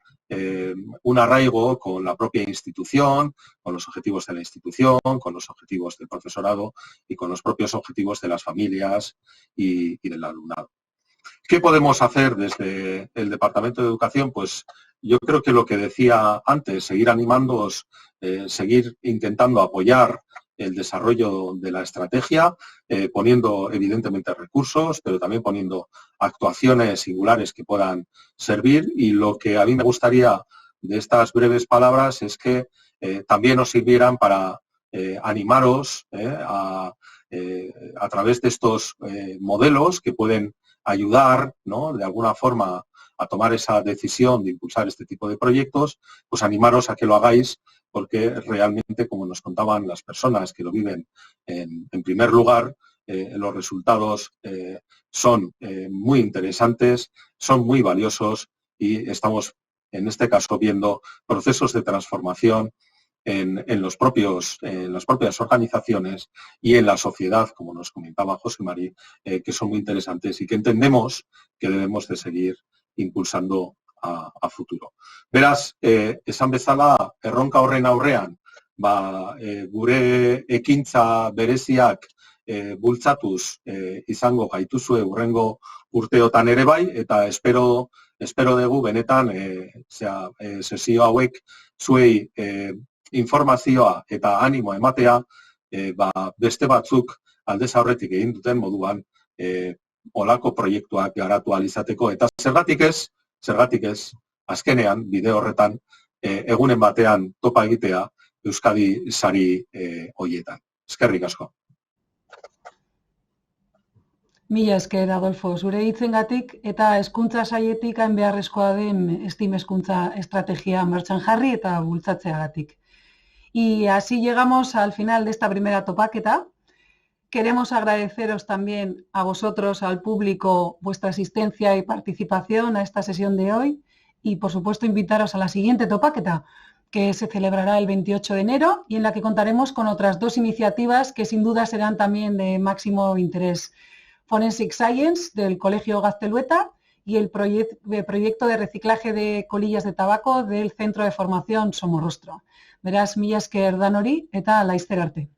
un arraigo con la propia institución, con los objetivos de la institución, con los objetivos del profesorado y con los propios objetivos de las familias y del alumnado. ¿Qué podemos hacer desde el Departamento de Educación? Pues yo creo que lo que decía antes, seguir animándoos, seguir intentando apoyar el desarrollo de la estrategia, poniendo evidentemente recursos, pero también poniendo actuaciones singulares que puedan servir. Y lo que a mí me gustaría de estas breves palabras es que también os sirvieran para animaros a través de estos modelos que pueden ayudar, ¿no?, de alguna forma a tomar esa decisión de impulsar este tipo de proyectos, pues animaros a que lo hagáis, porque realmente, como nos contaban las personas que lo viven en primer lugar, los resultados son muy interesantes, son muy valiosos y estamos, en este caso, viendo procesos de transformación en las propias organizaciones y en la sociedad, como nos comentaba José Mari, que son muy interesantes y que entendemos que debemos de seguir impulsando a futuro. Beraz, esan bezala, erronka horren aurrean, gure ekintza bereziak bultzatuz izango gaituzue hurrengo urteotan ere bai, eta espero dugu benetan sesio hauek zuei informazioa eta animo ematea beste batzuk aldez aurretik egin duten moduan olako proiektuak garatu ahal izateko. Eta zergatik ez, azkenean, bide horretan, egunen batean topa egitea Euskadi sari horietan. Eskerrik asko. Mila esker, Adolfo, zure hitzengatik eta hezkuntza sailetik hain beharrezkoa den STEAM hezkuntza estrategia martxan jarri eta bultzatzeagatik. Y así llegamos al final de esta primera topaqueta. Queremos agradeceros también a vosotros, al público, vuestra asistencia y participación a esta sesión de hoy y, por supuesto, invitaros a la siguiente topaqueta, que se celebrará el 28 de enero y en la que contaremos con otras 2 iniciativas que sin duda serán también de máximo interés. Forensic Science del Colegio Gaztelueta y el proyecto de reciclaje de colillas de tabaco del Centro de Formación Somorrostro. Beraz, mila esker danori eta laizter arte.